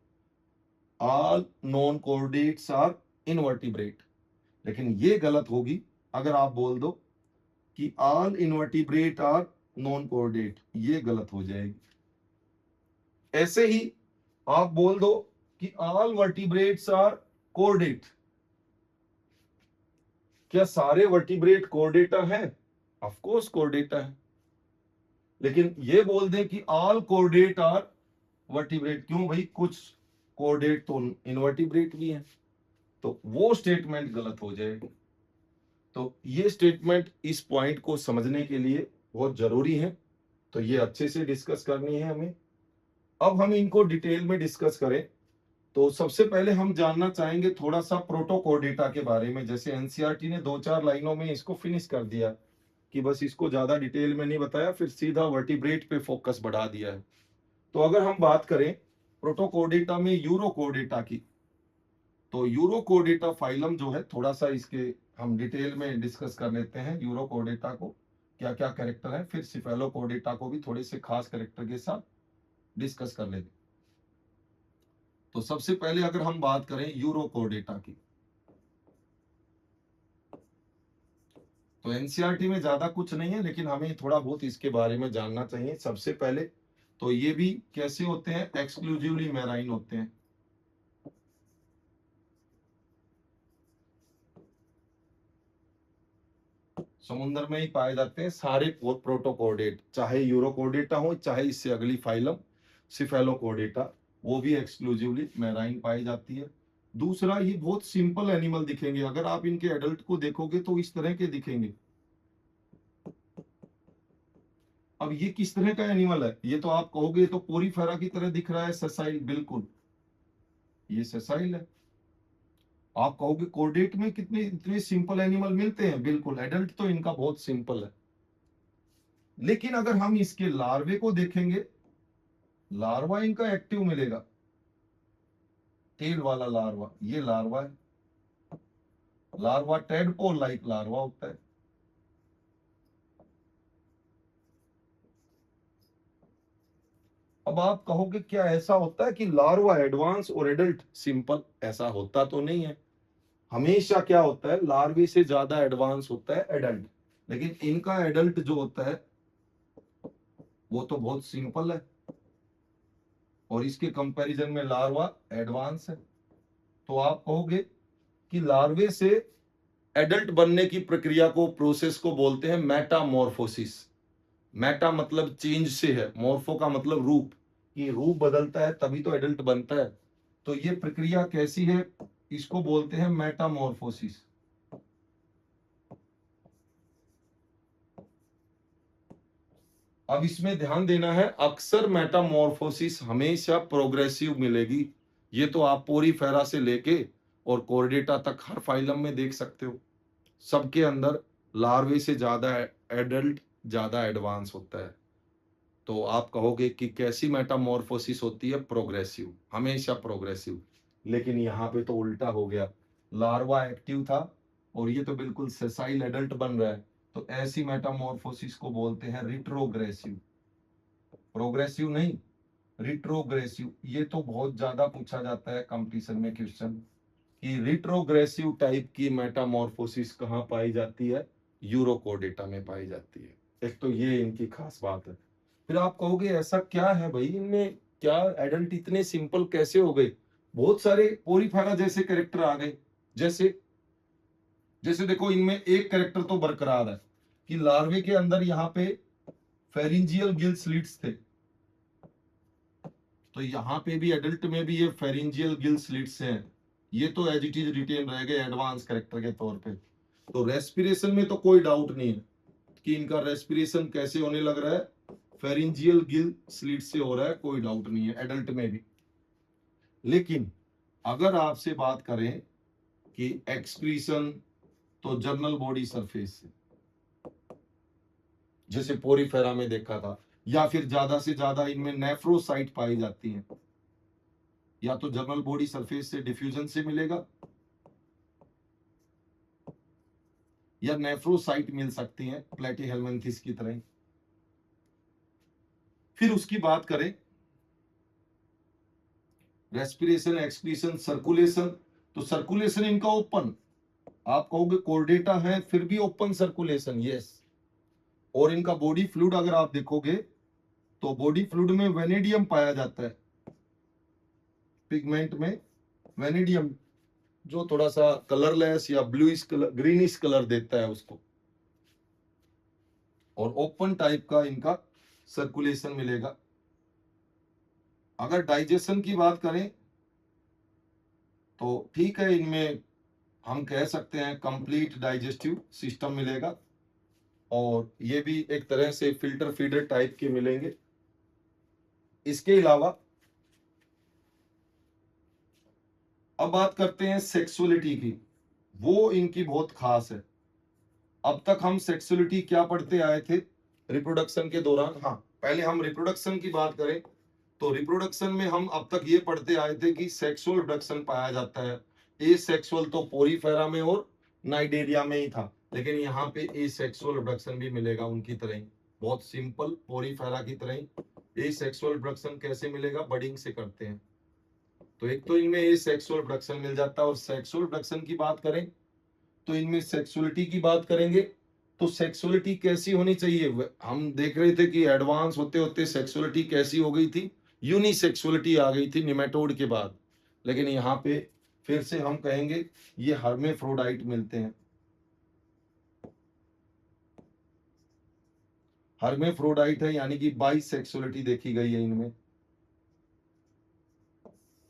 all non chordates are invertebrate. लेकिन ये गलत होगी अगर आप बोल दो कि all invertebrate are non chordate, ये गलत हो जाएगी। ऐसे ही आप बोल दो कि ऑल वर्टिब्रेट्स आर कोर्डेट, क्या सारे वर्टिब्रेट कोर्डेटा है? ऑफ कोर्स कोर्डेटा है। लेकिन ये बोल दें कि ऑल कोर्डेट आर वर्टिब्रेट, क्यों भाई, कुछ कोर्डेट तो इनवर्टिब्रेट भी हैं, तो वो स्टेटमेंट गलत हो जाएगी। तो ये स्टेटमेंट इस पॉइंट को समझने के लिए बहुत जरूरी है, तो ये अच्छे से डिस्कस करनी है हमें। अब हम इनको डिटेल में डिस्कस करें तो सबसे पहले हम जानना चाहेंगे थोड़ा सा प्रोटोकोर्डेटा के बारे में। जैसे एनसीईआरटी ने 2-4 लाइनों में इसको फिनिश कर दिया कि बस इसको ज्यादा डिटेल में नहीं बताया, फिर सीधा वर्टिब्रेट पे फोकस बढ़ा दिया है। तो अगर हम बात करें प्रोटोकोर्डेटा में यूरोकोर्डेटा की, तो यूरोकोर्डेटा फाइलम जो है, थोड़ा सा इसके हम डिटेल में डिस्कस कर लेते हैं। यूरोकोर्डेटा को क्या क्या कैरेक्टर है, फिर सिफेलोकोर्डेटा को भी थोड़े से खास कैरेक्टर के साथ डिस्कस कर लेते। तो सबसे पहले अगर हम बात करें यूरोकोर्डेटा की, तो एनसीईआरटी में ज्यादा कुछ नहीं है, लेकिन हमें थोड़ा बहुत इसके बारे में जानना चाहिए। सबसे पहले तो ये भी कैसे होते हैं, एक्सक्लूसिवली मैराइन होते हैं। समुद्र में ही पाए जाते हैं सारे प्रोटोकोर्डेट, चाहे यूरोकोर्डेटा हो चाहे इससे अगली फाइलम सिफेलोकोर्डेटा, वो भी एक्सक्लूसिवली मैराइन पाई जाती है। दूसरा, ये बहुत सिंपल एनिमल दिखेंगे, अगर आप इनके एडल्ट को देखोगे तो इस तरह के दिखेंगे। अब ये किस तरह का एनिमल है, ये तो आप कहोगे तो पोरीफेरा की तरह दिख रहा है, सेसाइल, बिल्कुल ये सेसाइल है। आप कहोगे कोर्डेट में कितने इतने सिंपल एनिमल मिलते हैं, बिल्कुल एडल्ट तो इनका बहुत सिंपल है। लेकिन अगर हम इसके लार्वे को देखेंगे, लार्वा इनका एक्टिव मिलेगा, टेल वाला लार्वा, ये लार्वा है, लार्वा टेडपोल लाइक लार्वा होता है। अब आप कहोगे क्या ऐसा होता है कि लार्वा एडवांस और एडल्ट सिंपल? ऐसा होता तो नहीं है, हमेशा क्या होता है, लार्वे से ज्यादा एडवांस होता है एडल्ट, लेकिन इनका एडल्ट जो होता है वो तो बहुत सिंपल है, और इसके कंपैरिजन में लार्वा एडवांस है। तो आप कहोगे कि लार्वे से एडल्ट बनने की प्रक्रिया को, प्रोसेस को बोलते हैं मेटामॉर्फोसिस। मेटा मतलब चेंज से है, मॉर्फो का मतलब रूप, कि रूप बदलता है तभी तो एडल्ट बनता है। तो ये प्रक्रिया कैसी है, इसको बोलते हैं मेटामॉर्फोसिस। अब इसमें ध्यान देना है, अक्सर मेटामॉर्फोसिस हमेशा प्रोग्रेसिव मिलेगी। ये तो आप पोरीफेरा से लेके और कोर्डेटा तक हर फाइलम में देख सकते हो, सबके अंदर लार्वे से ज्यादा एडल्ट ज्यादा एडवांस होता है। तो आप कहोगे कि कैसी मेटामॉर्फोसिस होती है, प्रोग्रेसिव, हमेशा प्रोग्रेसिव। लेकिन यहाँ पे तो उल्टा हो गया, लार्वा एक्टिव था और ये तो बिल्कुल सेसाइल एडल्ट बन रहा है, तो ऐसी मेटामॉर्फोसिस को बोलते हैं रिट्रोग्रेसिव। प्रोग्रेसिव नहीं, रिट्रोग्रेसिव। ये तो बहुत ज्यादा पूछा जाता है कंपटीशन में क्वेश्चन, कि रिट्रोग्रेसिव टाइप की मेटामॉर्फोसिस कहाँ पाई जाती है, यूरोकोर्डेटा में पाई जाती है। एक तो ये इनकी खास बात है। फिर आप कहोगे ऐसा क्या है भाई इनमें, क्या एडल्ट इतने सिंपल कैसे हो गए, बहुत सारे पोरीफेरा जैसे कैरेक्टर आ गए। जैसे जैसे देखो, इनमें एक कैरेक्टर तो बरकरार है कि लार्वे के अंदर यहाँ पे फेरिंजियल गिल स्लिट्स थे, तो यहाँ पे भी एडल्ट में भी ये फेरिंजियल गिल स्लिट्स हैं, ये तो एज इट इज रिटेन रह गए एडवांस कैरेक्टर के तौर पे। तो रेस्पिरेशन में तो कोई डाउट नहीं है कि इनका रेस्पिरेशन कैसे होने लग रहा है, फेरिंजियल गिल स्लिट से हो रहा है, कोई डाउट नहीं है एडल्ट में भी। लेकिन अगर आपसे बात करें कि एक्सक्रीशन, तो जर्नल बॉडी सरफेस से, जैसे पोरीफेरा में देखा था, या फिर ज्यादा से ज्यादा इनमें नेफ्रोसाइट पाई जाती हैं, या तो जर्नल बॉडी सरफेस से डिफ्यूजन से मिलेगा, या नेफ्रोसाइट मिल सकती हैं प्लेटीहेल्मिन्थेस की तरह। फिर उसकी बात करें रेस्पिरेशन, एक्सक्रीशन, सर्कुलेशन, तो सर्कुलेशन इनका ओपन, आप कहोगे कोर्डेटा है फिर भी ओपन सर्कुलेशन, यस। और इनका बॉडी फ्लूइड अगर आप देखोगे तो बॉडी फ्लूइड में वेनेडियम पाया जाता है, पिगमेंट में वेनेडियम, जो थोड़ा सा कलरलेस या ब्लूइश कलर, ग्रीनिश कलर देता है उसको, और ओपन टाइप का इनका सर्कुलेशन मिलेगा। अगर डाइजेशन की बात करें तो ठीक है, इनमें हम कह सकते हैं कंप्लीट डाइजेस्टिव सिस्टम मिलेगा, और ये भी एक तरह से फिल्टर फीडर टाइप के मिलेंगे। इसके अलावा अब बात करते हैं सेक्सुअलिटी की, वो इनकी बहुत खास है। अब तक हम सेक्सुअलिटी क्या पढ़ते आए थे रिप्रोडक्शन के दौरान? हाँ, पहले हम रिप्रोडक्शन की बात करें तो रिप्रोडक्शन में हम अब तक ये पढ़ते आए थे कि सेक्सुअल रिप्रोडक्शन पाया जाता है। ए सेक्सुअल तो पोरीफेरा में और नाइडेरिया में ही था, लेकिन यहाँ पे ए सेक्सुअल रिप्रोडक्शन भी मिलेगा उनकी तरह ही, बहुत सिंपल पोरीफेरा की तरह ही। ए सेक्सुअल रिप्रोडक्शन कैसे मिलेगा? बडिंग से करते हैं। तो एक तो इनमें ए सेक्सुअल रिप्रोडक्शन मिल जाता है। और सेक्सुअल रिप्रोडक्शन की बात करें तो इनमें सेक्सुअलिटी की बात करेंगे तो सेक्सुअलिटी कैसी होनी चाहिए? हम देख रहे थे कि एडवांस होते होते सेक्सुअलिटी कैसी हो गई थी, यूनिसेक्सुअलिटी आ गई थी निमेटोड के बाद। लेकिन यहाँ पे फिर से हम कहेंगे ये हर्मेफ्रोडाइट मिलते हैं। हर्मेफ्रोडाइट है, यानी कि बाइसेक्सुअलिटी देखी गई है इनमें।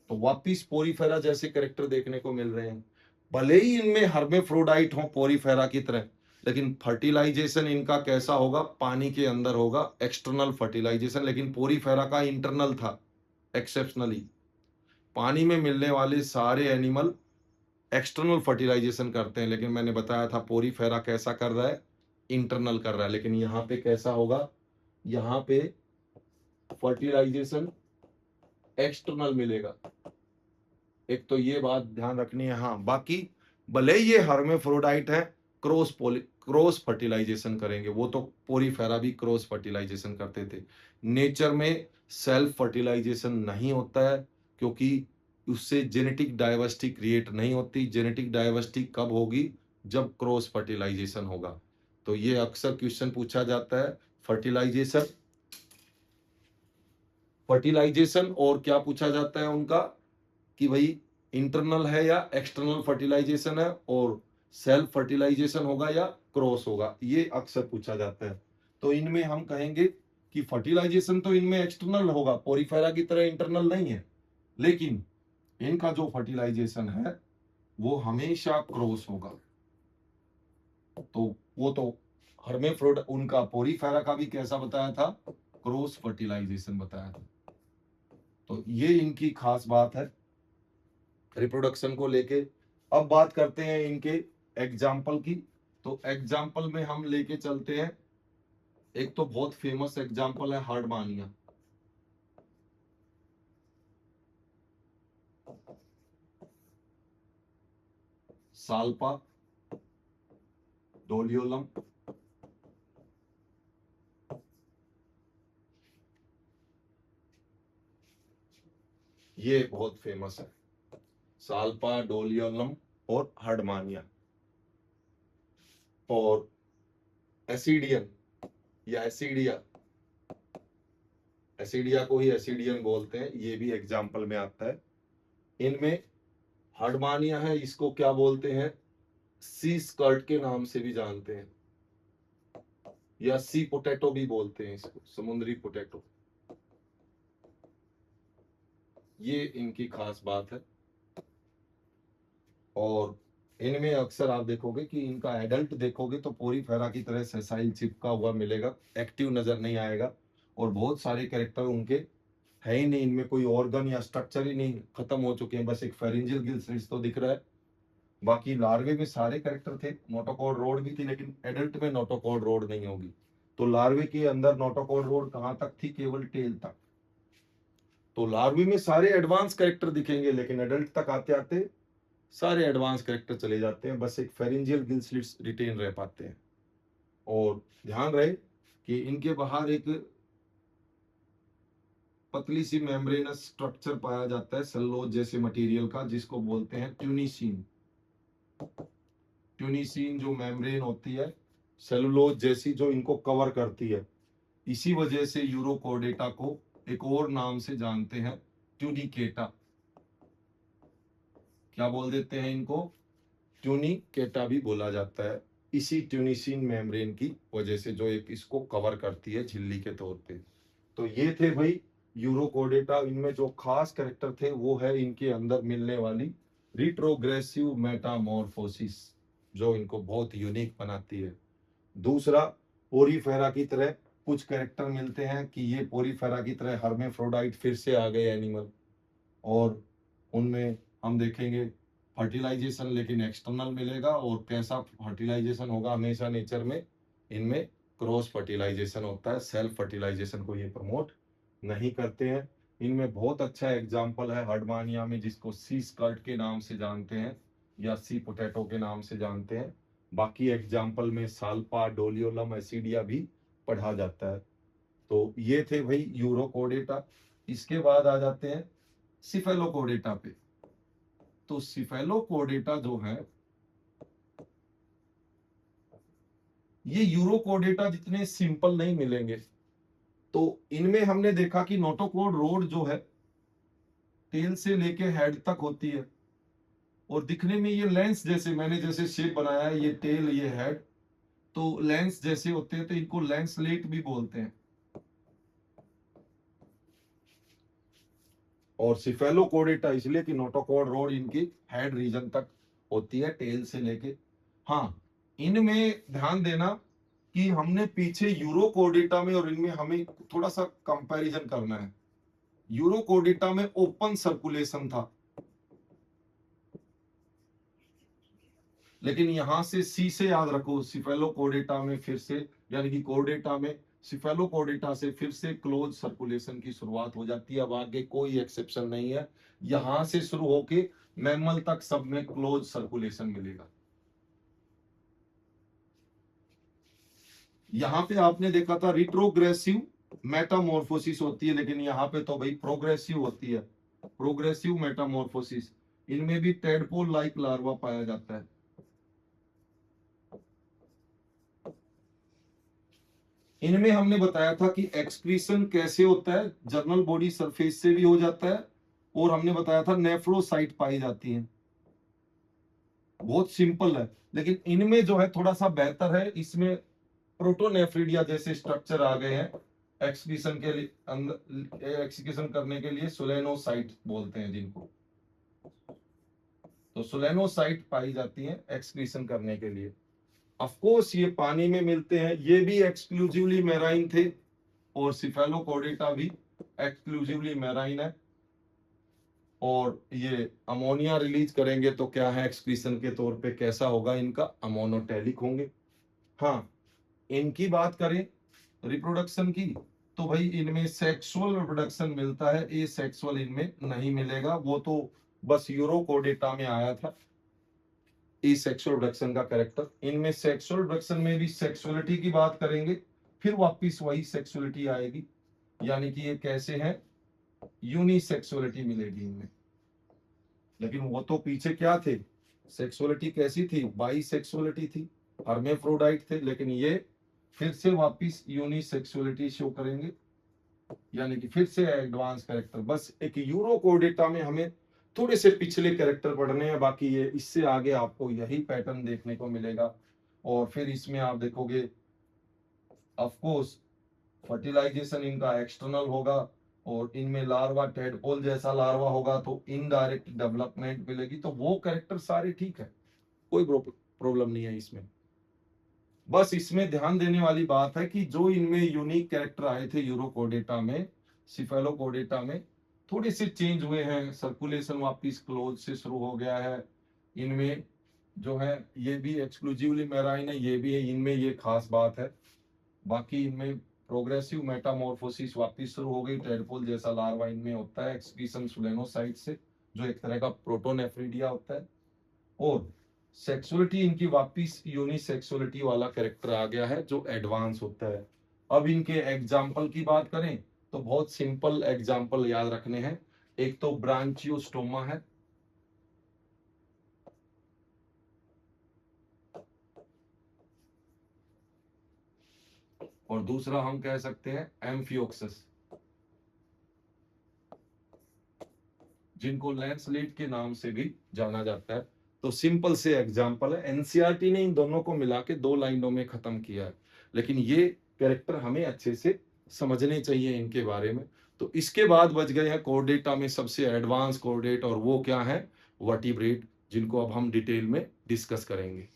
तो वापिस पोरीफेरा जैसे कैरेक्टर देखने को मिल रहे हैं। भले ही इनमें हर्मेफ्रोडाइट हो पोरीफेरा की तरह, लेकिन फर्टिलाइजेशन इनका कैसा होगा? पानी के अंदर होगा, एक्सटर्नल फर्टिलाइजेशन। लेकिन पोरीफेरा का इंटरनल था एक्सेप्शनली। पानी में मिलने वाले सारे एनिमल एक्सटर्नल फर्टिलाइजेशन करते हैं, लेकिन मैंने बताया था पोरीफेरा कैसा कर रहा है? इंटरनल कर रहा है। लेकिन यहाँ पे कैसा होगा? यहाँ पे फर्टिलाइजेशन एक्सटर्नल मिलेगा। एक तो ये बात ध्यान रखनी है। हाँ, बाकी भले ये हर्मेफ्रोडाइट है, क्रॉस फर्टिलाइजेशन करेंगे, वो तो पोरीफेरा भी क्रॉस फर्टिलाइजेशन करते थे। नेचर में सेल्फ फर्टिलाइजेशन नहीं होता है, क्योंकि उससे जेनेटिक डाइवर्सिटी क्रिएट नहीं होती। जेनेटिक डाइवर्सिटी कब होगी? जब क्रॉस फर्टिलाइजेशन होगा। तो ये अक्सर क्वेश्चन पूछा जाता है। फर्टिलाइजेशन, फर्टिलाइजेशन और क्या पूछा जाता है उनका कि भाई इंटरनल है या एक्सटर्नल फर्टिलाइजेशन है, और सेल्फ फर्टिलाइजेशन होगा या क्रॉस होगा, ये अक्सर पूछा जाता है। तो इनमें हम कहेंगे कि फर्टिलाइजेशन तो इनमें एक्सटर्नल होगा, पोरीफेरा की तरह इंटरनल नहीं है, लेकिन इनका जो फर्टिलाइजेशन है वो हमेशा क्रॉस होगा। तो वो तो हर्मेफ्रोड, उनका पोरीफेरा का भी कैसा बताया था? क्रॉस फर्टिलाइजेशन बताया था। तो ये इनकी खास बात है रिप्रोडक्शन को लेके। अब बात करते हैं इनके एग्जाम्पल की। तो एग्जाम्पल में हम लेके चलते हैं, एक तो बहुत फेमस एग्जाम्पल है हार्डमानिया। साल्पा डोलियोलम, ये बहुत फेमस है, साल्पा डोलियोलम और हार्डमानिया। और एसिडियन या एसिडिया, एसिडिया को ही एसिडियन बोलते हैं, ये भी एग्जाम्पल में आता है। इनमें हार्डमानिया है, इसको क्या बोलते हैं? सी स्कर्ट के नाम से भी जानते हैं, या सी पोटैटो भी बोलते हैं इसको, समुद्री पोटैटो। ये इनकी खास बात है। और इनमें अक्सर आप देखोगे कि इनका एडल्ट देखोगे तो पोरीफेरा की तरह सेसाइल चिपका हुआ मिलेगा, एक्टिव नजर नहीं आएगा। और बहुत सारे कैरेक्टर उनके है ही नहीं, इनमें कोई ऑर्गन या स्ट्रक्चर ही नहीं, खत्म हो चुके हैं, बस एक फेरिंजियल गिल स्लिट्स तो दिख रहा है। बाकी लार्वे में सारे कैरेक्टर थे, नोटोकॉड रोड भी थी, लेकिन एडल्ट में नोटोकॉड रोड नहीं होगी। तो लार्वे के अंदर नोटोकॉड रोड कहां तक थी? केवल टेल तक। तो लार्वे में सारे एडवांस कैरेक्टर दिखेंगे, लेकिन एडल्ट तक आते आते सारे एडवांस कैरेक्टर चले जाते हैं, बस एक फेरिंजियल गिल स्लिट्स रिटेन रह पाते हैं। और ध्यान रहे कि इनके बाहर एक पतली सी मेम्ब्रेनस स्ट्रक्चर पाया जाता है सेलुलोज जैसे मटेरियल का, जिसको बोलते हैं ट्यूनिसीन। ट्यूनिसीन जो मेम्ब्रेन होती है सेलुलोज जैसी, जो इनको कवर करती है, इसी वजह से यूरोकोर्डेटा को एक और नाम से जानते हैं, ट्यूनिकेटा। क्या बोल देते हैं इनको? ट्यूनिकेटा भी बोला जाता है, इसी ट्यूनिसीन मेम्ब्रेन की वजह से, जो एक इसको कवर करती है झिल्ली के तौर पे। तो ये थे भाई यूरोकोर्डेटा। इनमें जो खास कैरेक्टर थे वो है इनके अंदर मिलने वाली रिट्रोग्रेसिव मेटामॉर्फोसिस, जो इनको बहुत यूनिक बनाती है। दूसरा, पोरीफेरा की तरह कुछ कैरेक्टर मिलते हैं कि ये पोरीफेरा की तरह हर्मेफ्रोडाइट फिर से आ गए एनिमल, और उनमें हम देखेंगे फर्टिलाइजेशन लेकिन एक्सटर्नल मिलेगा। और कैसा फर्टिलाइजेशन होगा? हमेशा नेचर में इनमें क्रॉस फर्टिलाइजेशन होता है, सेल्फ फर्टिलाइजेशन को ये प्रमोट नहीं करते हैं। इनमें बहुत अच्छा एग्जाम्पल है हर्डमानिया में, जिसको सी स्कर्ट के नाम से जानते हैं या सी पोटैटो के नाम से जानते हैं। बाकी एग्जाम्पल में साल्पा, डोलियोलम, एसिडिया भी पढ़ा जाता है। तो ये थे भाई यूरोकोडेटा। इसके बाद आ जाते हैं सिफेलोकोडेटा पे। तो सिफेलोकोडेटा जो है, ये यूरोकोडेटा जितने सिंपल नहीं मिलेंगे। तो इनमें हमने देखा कि नोटोकॉड रोड जो है टेल से लेके हेड तक होती है, और दिखने में ये लेंस जैसे, मैंने जैसे शेप बनाया है, ये टेल ये हेड, तो लेंस जैसे होते हैं, तो इनको लेंसलेट भी बोलते हैं। और सिफेलोकोडेटा इसलिए कि नोटोकॉड रोड इनकी हेड रीजन तक होती है, टेल से लेके। हाँ, इनमें ध्यान देना कि हमने पीछे यूरोकोडेटा में और इनमें हमें थोड़ा सा कंपैरिजन करना है। यूरोकोडेटा में ओपन सर्कुलेशन था, लेकिन यहां से सी से याद रखो, सिफेलोकोडेटा में फिर से, यानी कि कोडेटा में सिफेलोकोडेटा से फिर से क्लोज सर्कुलेशन की शुरुआत हो जाती है। अब आगे कोई एक्सेप्शन नहीं है, यहां से शुरू होके मैमल तक सब में क्लोज सर्कुलेशन मिलेगा। यहां पे आपने देखा था रिट्रोग्रेसिव मेटामॉर्फोसिस होती है, लेकिन यहाँ पे तो भाई प्रोग्रेसिव होती है, प्रोग्रेसिव मेटामॉर्फोसिस। इनमें भी टेडपोल लाइक लार्वा पाया जाता है। इनमें हमने बताया था कि एक्सक्रीशन कैसे होता है, जर्नल बॉडी सरफेस से भी हो जाता है, और हमने बताया था नेफ्रोसाइट पाई जाती है। बहुत सिंपल है, लेकिन इनमें जो है थोड़ा सा बेहतर है, इसमें प्रोटोनेफ्रिडिया जैसे स्ट्रक्चर आ गए हैं एक्सक्रीशन के लिए, अंदर एक्सक्रीशन करने के लिए सोलेनोसाइट बोलते हैं जिनको। तो सोलेनोसाइट पाई जाती है एक्सक्रीशन करने के लिए। ऑफ कोर्स ये पानी में मिलते हैं, ये भी एक्सक्लूसिवली मैराइन थे, और सिफेलोकोडेटा भी एक्सक्लूसिवली मैराइन है। और ये अमोनिया रिलीज करेंगे तो क्या है एक्सक्रीशन के तौर पे, कैसा होगा इनका? अमोनोटेलिक होंगे। हाँ, इनकी बात करें रिप्रोडक्शन की, तो भाई इनमें सेक्सुअल रिप्रोडक्शन मिलता है, ए सेक्सुअल इनमें नहीं मिलेगा। वो तो बस यूरोकोडेटा में आया था ए सेक्सुअल रिप्रोडक्शन का कैरेक्टर। इनमें सेक्सुअल रिप्रोडक्शन में भी सेक्सुअलिटी की बात करेंगे, फिर वापिस वही सेक्सुअलिटी आएगी, यानी कि ये कैसे हैं, यूनिसेक्सुअलिटी मिलेगी इनमें। लेकिन वो तो पीछे क्या थे, सेक्सुअलिटी कैसी थी? बाइसेक्सुअलिटी थी, हर्मेफ्रोडाइट थे, लेकिन ये फिर से वापिस यूनिसेक्सुअलिटी शो करेंगे, यानी कि फिर से एडवांस कैरेक्टर। बस एक यूरोकोडेटा में हमें थोड़े से पिछले कैरेक्टर पढ़ने हैं, बाकी ये इससे आगे आपको यही पैटर्न देखने को मिलेगा। और फिर इसमें आप देखोगे ऑफ कोर्स फर्टिलाइजेशन इनका एक्सटर्नल होगा, और इनमें लार्वा टेडपोल जैसा लार्वा होगा, तो इनडायरेक्ट डेवलपमेंट मिलेगी। तो वो कैरेक्टर सारे ठीक है, कोई प्रॉब्लम नहीं है इसमें। बस इसमें ध्यान देने वाली बात है कि जो इनमें यूनिक कैरेक्टर आए थे यूरोकोडेटा में, सिफेलोकोडेटा में थोड़े से चेंज हुए हैं। सर्कुलेशन वापिस क्लोज से शुरू हो गया है। इनमें जो है ये भी एक्सक्लूसिवली मेराइन है, ये भी है, इनमें ये खास बात है। बाकी इनमें प्रोग्रेसिव मेटामॉर्फोसिस वापिस शुरू हो गई, टेडपोल जैसा लार्वा इनमें होता है एक्सक्रीशन सोलेनोसाइट से, जो एक तरह का प्रोटोनेफ्रिडिया होता है। और सेक्सुअलिटी इनकी वापिस यूनिसेक्सुअलिटी वाला कैरेक्टर आ गया है जो एडवांस होता है। अब इनके एग्जाम्पल की बात करें तो बहुत सिंपल एग्जाम्पल याद रखने हैं। एक तो ब्रांचियोस्टोमा है, और दूसरा हम कह सकते हैं एम्फियोक्सस, जिनको लैंसलेट के नाम से भी जाना जाता है। तो सिंपल से एग्जाम्पल है, एनसीईआरटी ने इन दोनों को मिला के 2 लाइनों में खत्म किया है, लेकिन ये कैरेक्टर हमें अच्छे से समझने चाहिए इनके बारे में। तो इसके बाद बच गए हैं कोर्डेटा में सबसे एडवांस कोर्डेट, और वो क्या है, वर्टिब्रेट, जिनको अब हम डिटेल में डिस्कस करेंगे।